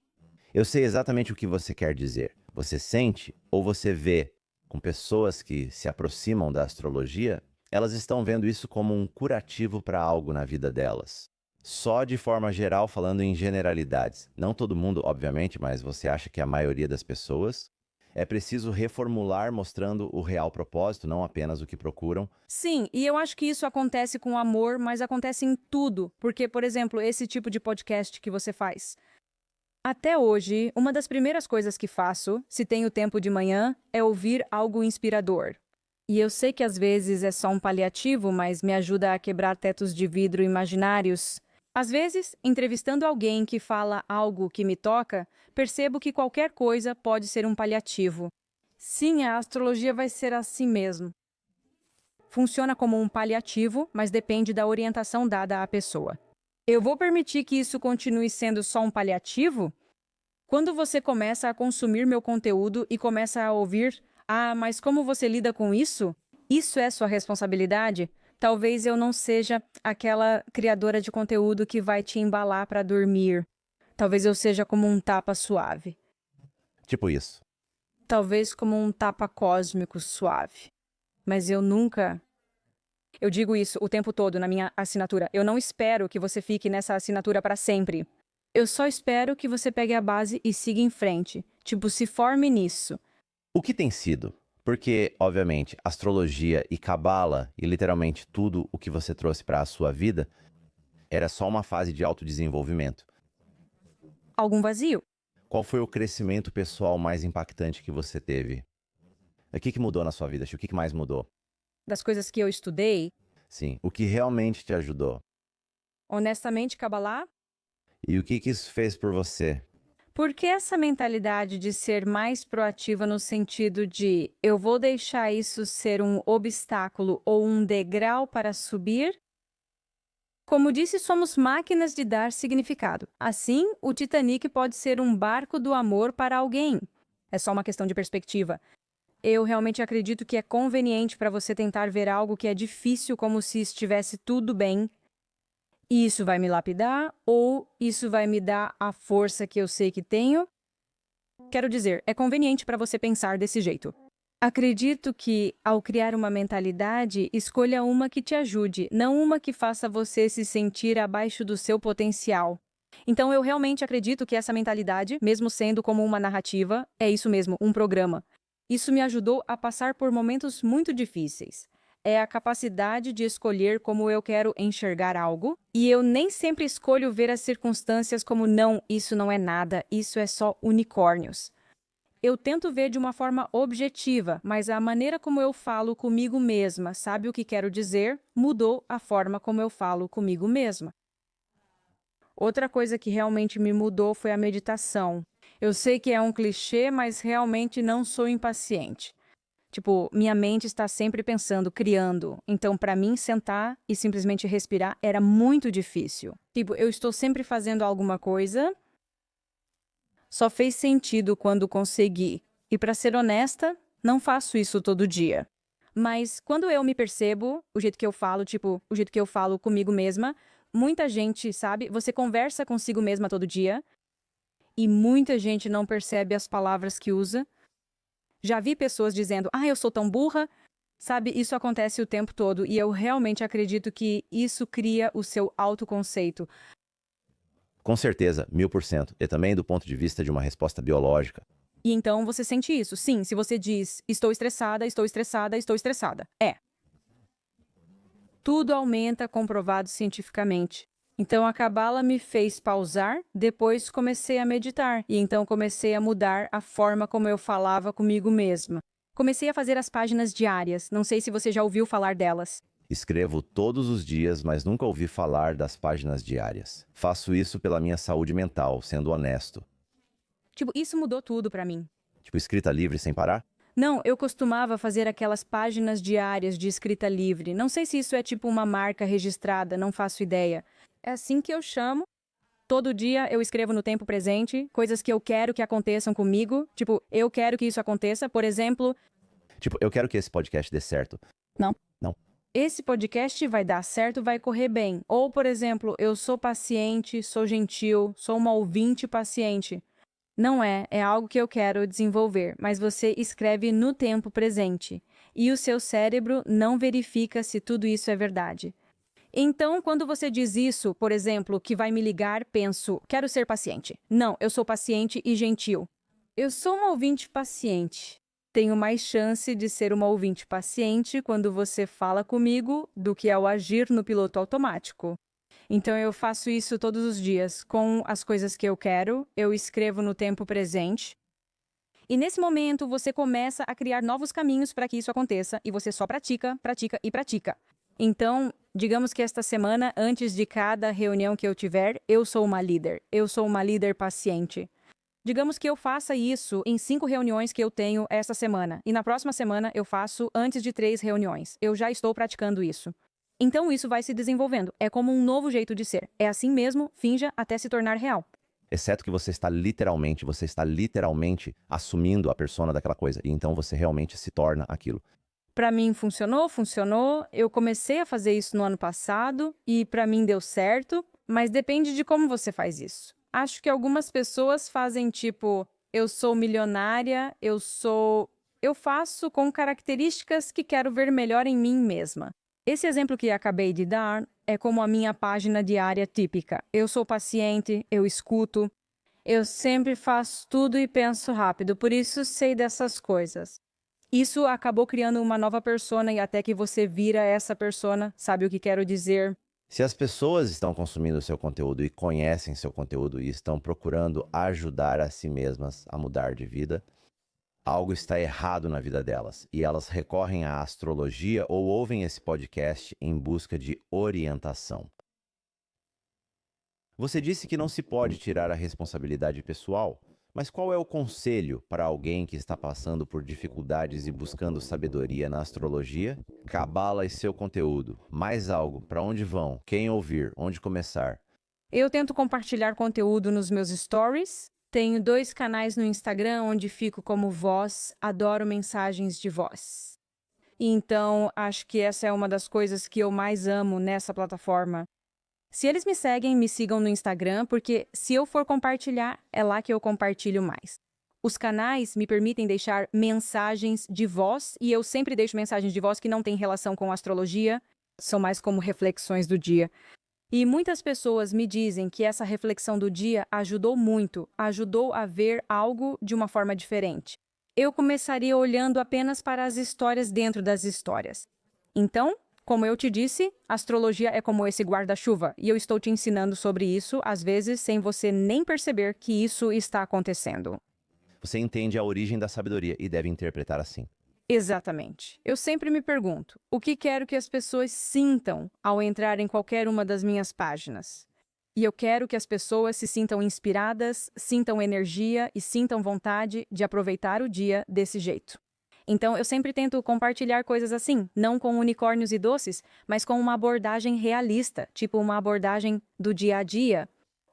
Eu sei exatamente o que você quer dizer. Você sente ou você vê com pessoas que se aproximam da astrologia, elas estão vendo isso como um curativo para algo na vida delas. Só de forma geral, falando em generalidades. Não todo mundo, obviamente, mas você acha que a maioria das pessoas é preciso reformular mostrando o real propósito, não apenas o que procuram. Sim, e eu acho que isso acontece com amor, mas acontece em tudo. Porque, por exemplo, esse tipo de podcast que você faz. Até hoje, uma das primeiras coisas que faço, se tenho tempo de manhã, é ouvir algo inspirador. E eu sei que às vezes é só um paliativo, mas me ajuda a quebrar tetos de vidro imaginários. Às vezes, entrevistando alguém que fala algo que me toca, percebo que qualquer coisa pode ser um paliativo. Sim, a astrologia vai ser assim mesmo. Funciona como um paliativo, mas depende da orientação dada à pessoa. Eu vou permitir que isso continue sendo só um paliativo? Quando você começa a consumir meu conteúdo e começa a ouvir, mas como você lida com isso? Isso é sua responsabilidade? Talvez eu não seja aquela criadora de conteúdo que vai te embalar para dormir. Talvez eu seja como um tapa suave. Tipo isso. Talvez como um tapa cósmico suave. Mas eu nunca. Eu digo isso o tempo todo na minha assinatura. Eu não espero que você fique nessa assinatura para sempre. Eu só espero que você pegue a base e siga em frente. Tipo, se forme nisso. O que tem sido? Porque, obviamente, astrologia e cabala e literalmente tudo o que você trouxe para a sua vida era só uma fase de autodesenvolvimento. Algum vazio? Qual foi o crescimento pessoal mais impactante que você teve? O que mudou na sua vida, Chico? O que mais mudou? Das coisas que eu estudei? Sim, o que realmente te ajudou? Honestamente, Kabbalah? E o que isso fez por você? Por que essa mentalidade de ser mais proativa no sentido de eu vou deixar isso ser um obstáculo ou um degrau para subir? Como disse, somos máquinas de dar significado. Assim, o Titanic pode ser um barco do amor para alguém. É só uma questão de perspectiva. Eu realmente acredito que é conveniente para você tentar ver algo que é difícil como se estivesse tudo bem. E isso vai me lapidar ou isso vai me dar a força que eu sei que tenho? Quero dizer, é conveniente para você pensar desse jeito. Acredito que, ao criar uma mentalidade, escolha uma que te ajude, não uma que faça você se sentir abaixo do seu potencial. Então, eu realmente acredito que essa mentalidade, mesmo sendo como uma narrativa, é isso mesmo, um programa. Isso me ajudou a passar por momentos muito difíceis. É a capacidade de escolher como eu quero enxergar algo, e eu nem sempre escolho ver as circunstâncias como não, isso não é nada, isso é só unicórnios. Eu tento ver de uma forma objetiva, mas a maneira como eu falo comigo mesma, sabe o que quero dizer, mudou a forma como eu falo comigo mesma. Outra coisa que realmente me mudou foi a meditação. Eu sei que é um clichê, mas realmente não sou impaciente. Tipo, minha mente está sempre pensando, criando. Então, para mim, sentar e simplesmente respirar era muito difícil. Tipo, eu estou sempre fazendo alguma coisa, Só fez sentido quando consegui. E para ser honesta, não faço isso todo dia. Mas quando eu me percebo, o jeito que eu falo, tipo, o jeito que eu falo comigo mesma, muita gente, sabe? Você conversa consigo mesma todo dia e muita gente não percebe as palavras que usa. Já vi pessoas dizendo, eu sou tão burra. Sabe, isso acontece o tempo todo e eu realmente acredito que isso cria o seu autoconceito. Com certeza, 1000%. E também do ponto de vista de uma resposta biológica. E então você sente isso. Sim, se você diz, estou estressada, estou estressada, estou estressada. Tudo aumenta comprovado cientificamente. Então a Cabala me fez pausar, depois comecei a meditar. E então comecei a mudar a forma como eu falava comigo mesma. Comecei a fazer as páginas diárias. Não sei se você já ouviu falar delas. Escrevo todos os dias, mas nunca ouvi falar das páginas diárias. Faço isso pela minha saúde mental, sendo honesto. Tipo, isso mudou tudo pra mim. Tipo, escrita livre sem parar? Não, eu costumava fazer aquelas páginas diárias de escrita livre. Não sei se isso é tipo uma marca registrada, não faço ideia. É assim que eu chamo. Todo dia eu escrevo no tempo presente coisas que eu quero que aconteçam comigo. Tipo, eu quero que isso aconteça. Por exemplo, Tipo, eu quero que esse podcast dê certo. Não. Não. esse podcast vai dar certo, vai correr bem. Ou, por exemplo, eu sou paciente, sou gentil, sou uma ouvinte paciente. Não é algo que eu quero desenvolver, mas você escreve no tempo presente. E o seu cérebro não verifica se tudo isso é verdade. Então, quando você diz isso, por exemplo, que vai me ligar, penso, quero ser paciente. Não, eu sou paciente e gentil. Eu sou uma ouvinte paciente. Tenho mais chance de ser uma ouvinte paciente quando você fala comigo do que ao agir no piloto automático. Então, eu faço isso todos os dias, com as coisas que eu quero, eu escrevo no tempo presente. E nesse momento, você começa a criar novos caminhos para que isso aconteça, e você só pratica, pratica e pratica. Então, digamos que esta semana, antes de cada reunião que eu tiver, eu sou uma líder. Eu sou uma líder paciente. Digamos que eu faça isso em 5 reuniões que eu tenho esta semana, e na próxima semana eu faço antes de 3 reuniões. Eu já estou praticando isso. Então isso vai se desenvolvendo. É como um novo jeito de ser. É assim mesmo, finja até se tornar real. Exceto que você está literalmente assumindo a persona daquela coisa. E então você realmente se torna aquilo. Para mim funcionou. Eu comecei a fazer isso no ano passado e para mim deu certo, mas depende de como você faz isso. Acho que algumas pessoas fazem tipo, eu sou milionária, eu faço com características que quero ver melhor em mim mesma. Esse exemplo que acabei de dar é como a minha página diária típica. Eu sou paciente, eu escuto, eu sempre faço tudo e penso rápido, por isso sei dessas coisas. Isso acabou criando uma nova persona e até que você vira essa persona, sabe o que quero dizer? Se as pessoas estão consumindo seu conteúdo e conhecem seu conteúdo e estão procurando ajudar a si mesmas a mudar de vida, algo está errado na vida delas e elas recorrem à astrologia ou ouvem esse podcast em busca de orientação. Você disse que não se pode tirar a responsabilidade pessoal, mas qual é o conselho para alguém que está passando por dificuldades e buscando sabedoria na astrologia? Cabala e seu conteúdo. Mais algo, para onde vão, quem ouvir, onde começar? Eu tento compartilhar conteúdo nos meus stories. Tenho 2 canais no Instagram onde fico como voz, adoro mensagens de voz. E então, acho que essa é uma das coisas que eu mais amo nessa plataforma. Se eles me seguem, me sigam no Instagram, porque se eu for compartilhar, é lá que eu compartilho mais. Os canais me permitem deixar mensagens de voz, e eu sempre deixo mensagens de voz que não têm relação com astrologia, são mais como reflexões do dia. E muitas pessoas me dizem que essa reflexão do dia ajudou muito, ajudou a ver algo de uma forma diferente. Eu começaria olhando apenas para as histórias dentro das histórias. Então, como eu te disse, astrologia é como esse guarda-chuva, e eu estou te ensinando sobre isso, às vezes, sem você nem perceber que isso está acontecendo. Você entende a origem da sabedoria e deve interpretar assim. Exatamente. Eu sempre me pergunto, o que quero que as pessoas sintam ao entrar em qualquer uma das minhas páginas? E eu quero que as pessoas se sintam inspiradas, sintam energia e sintam vontade de aproveitar o dia desse jeito. Então, eu sempre tento compartilhar coisas assim, não com unicórnios e doces, mas com uma abordagem realista, tipo uma abordagem do dia a dia.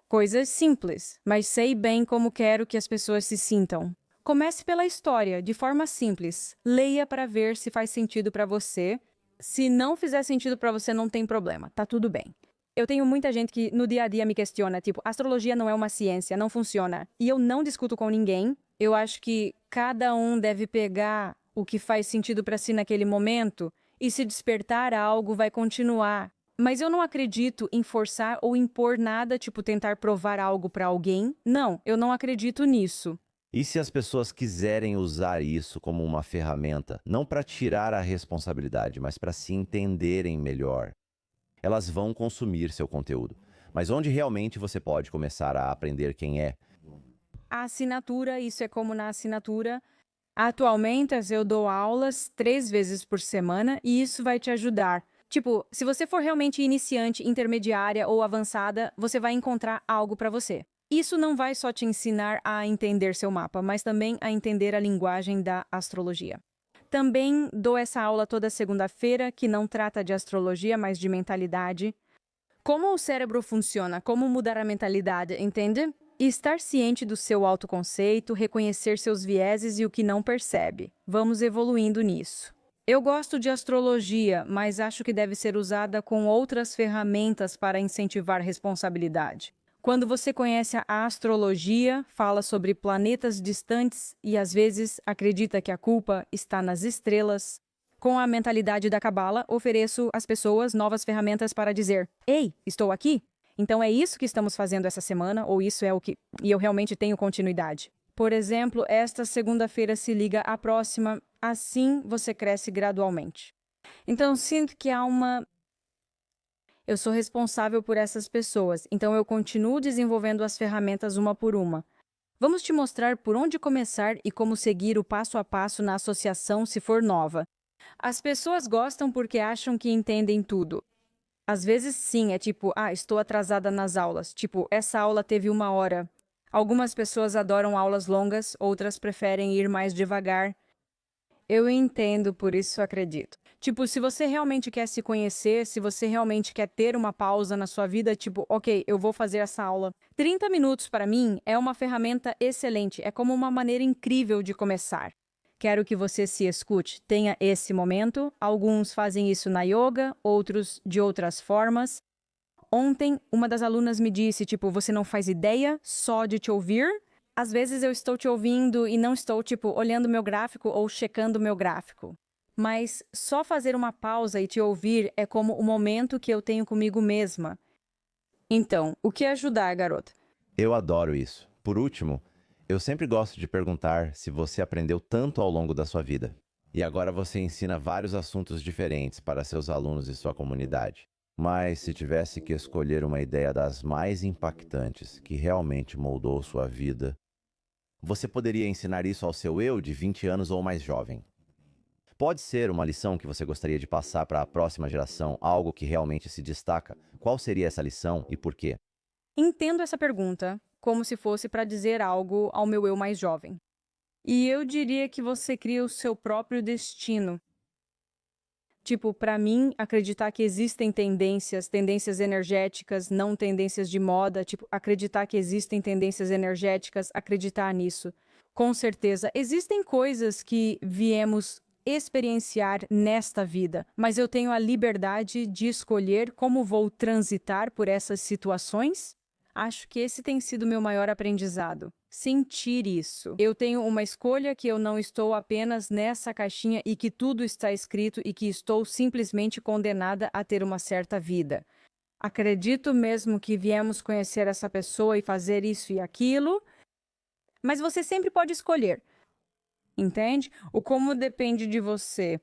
Coisas simples, mas sei bem como quero que as pessoas se sintam. Comece pela história, de forma simples. Leia para ver se faz sentido para você. Se não fizer sentido para você, não tem problema, tá tudo bem. Eu tenho muita gente que no dia a dia me questiona, tipo, astrologia não é uma ciência, não funciona. E eu não discuto com ninguém. Eu acho que cada um deve pegar o que faz sentido para si naquele momento e se despertar algo vai continuar. Mas eu não acredito em forçar ou impor nada, tipo tentar provar algo para alguém. Não, eu não acredito nisso. E se as pessoas quiserem usar isso como uma ferramenta, não para tirar a responsabilidade, mas para se entenderem melhor? Elas vão consumir seu conteúdo. Mas onde realmente você pode começar a aprender quem é? A assinatura, isso é como na assinatura. Atualmente, eu dou aulas 3 vezes por semana e isso vai te ajudar. Tipo, se você for realmente iniciante, intermediária ou avançada, você vai encontrar algo para você. Isso não vai só te ensinar a entender seu mapa, mas também a entender a linguagem da astrologia. Também dou essa aula toda segunda-feira, que não trata de astrologia, mas de mentalidade. Como o cérebro funciona, como mudar a mentalidade, entende? E estar ciente do seu autoconceito, reconhecer seus vieses e o que não percebe. Vamos evoluindo nisso. Eu gosto de astrologia, mas acho que deve ser usada com outras ferramentas para incentivar responsabilidade. Quando você conhece a astrologia, fala sobre planetas distantes e às vezes acredita que a culpa está nas estrelas. Com a mentalidade da Cabala, ofereço às pessoas novas ferramentas para dizer: "Ei, estou aqui? Então é isso que estamos fazendo essa semana, ou isso é o que... E eu realmente tenho continuidade." Por exemplo, esta segunda-feira se liga à próxima, assim você cresce gradualmente. Então, sinto que há uma... Eu sou responsável por essas pessoas, então eu continuo desenvolvendo as ferramentas uma por uma. Vamos te mostrar por onde começar e como seguir o passo a passo na associação se for nova. As pessoas gostam porque acham que entendem tudo. Às vezes, sim, é tipo, estou atrasada nas aulas. Tipo, essa aula teve 1 hora. Algumas pessoas adoram aulas longas, outras preferem ir mais devagar. Eu entendo, por isso acredito. Tipo, se você realmente quer se conhecer, se você realmente quer ter uma pausa na sua vida, tipo, ok, eu vou fazer essa aula. 30 minutos, para mim, é uma ferramenta excelente, é como uma maneira incrível de começar. Quero que você se escute, tenha esse momento. Alguns fazem isso na yoga, outros de outras formas. Ontem, uma das alunas me disse, tipo, você não faz ideia só de te ouvir? Às vezes eu estou te ouvindo e não estou, tipo, olhando meu gráfico ou checando meu gráfico. Mas só fazer uma pausa e te ouvir é como o momento que eu tenho comigo mesma. Então, o que ajudar, garota? Eu adoro isso. Por último, eu sempre gosto de perguntar se você aprendeu tanto ao longo da sua vida. E agora você ensina vários assuntos diferentes para seus alunos e sua comunidade. Mas se tivesse que escolher uma ideia das mais impactantes que realmente moldou sua vida, você poderia ensinar isso ao seu eu de 20 anos ou mais jovem. Pode ser uma lição que você gostaria de passar para a próxima geração, algo que realmente se destaca. Qual seria essa lição e por quê? Entendo essa pergunta como se fosse para dizer algo ao meu eu mais jovem. E eu diria que você cria o seu próprio destino. Tipo, para mim, acreditar que existem tendências energéticas, não tendências de moda, tipo, acreditar que existem tendências energéticas, acreditar nisso. Com certeza, existem coisas que viemos experienciar nesta vida, mas eu tenho a liberdade de escolher como vou transitar por essas situações. Acho que esse tem sido meu maior aprendizado. Sentir isso. Eu tenho uma escolha, que eu não estou apenas nessa caixinha e que tudo está escrito e que estou simplesmente condenada a ter uma certa vida. Acredito mesmo que viemos conhecer essa pessoa e fazer isso e aquilo, mas você sempre pode escolher. Entende? O como depende de você.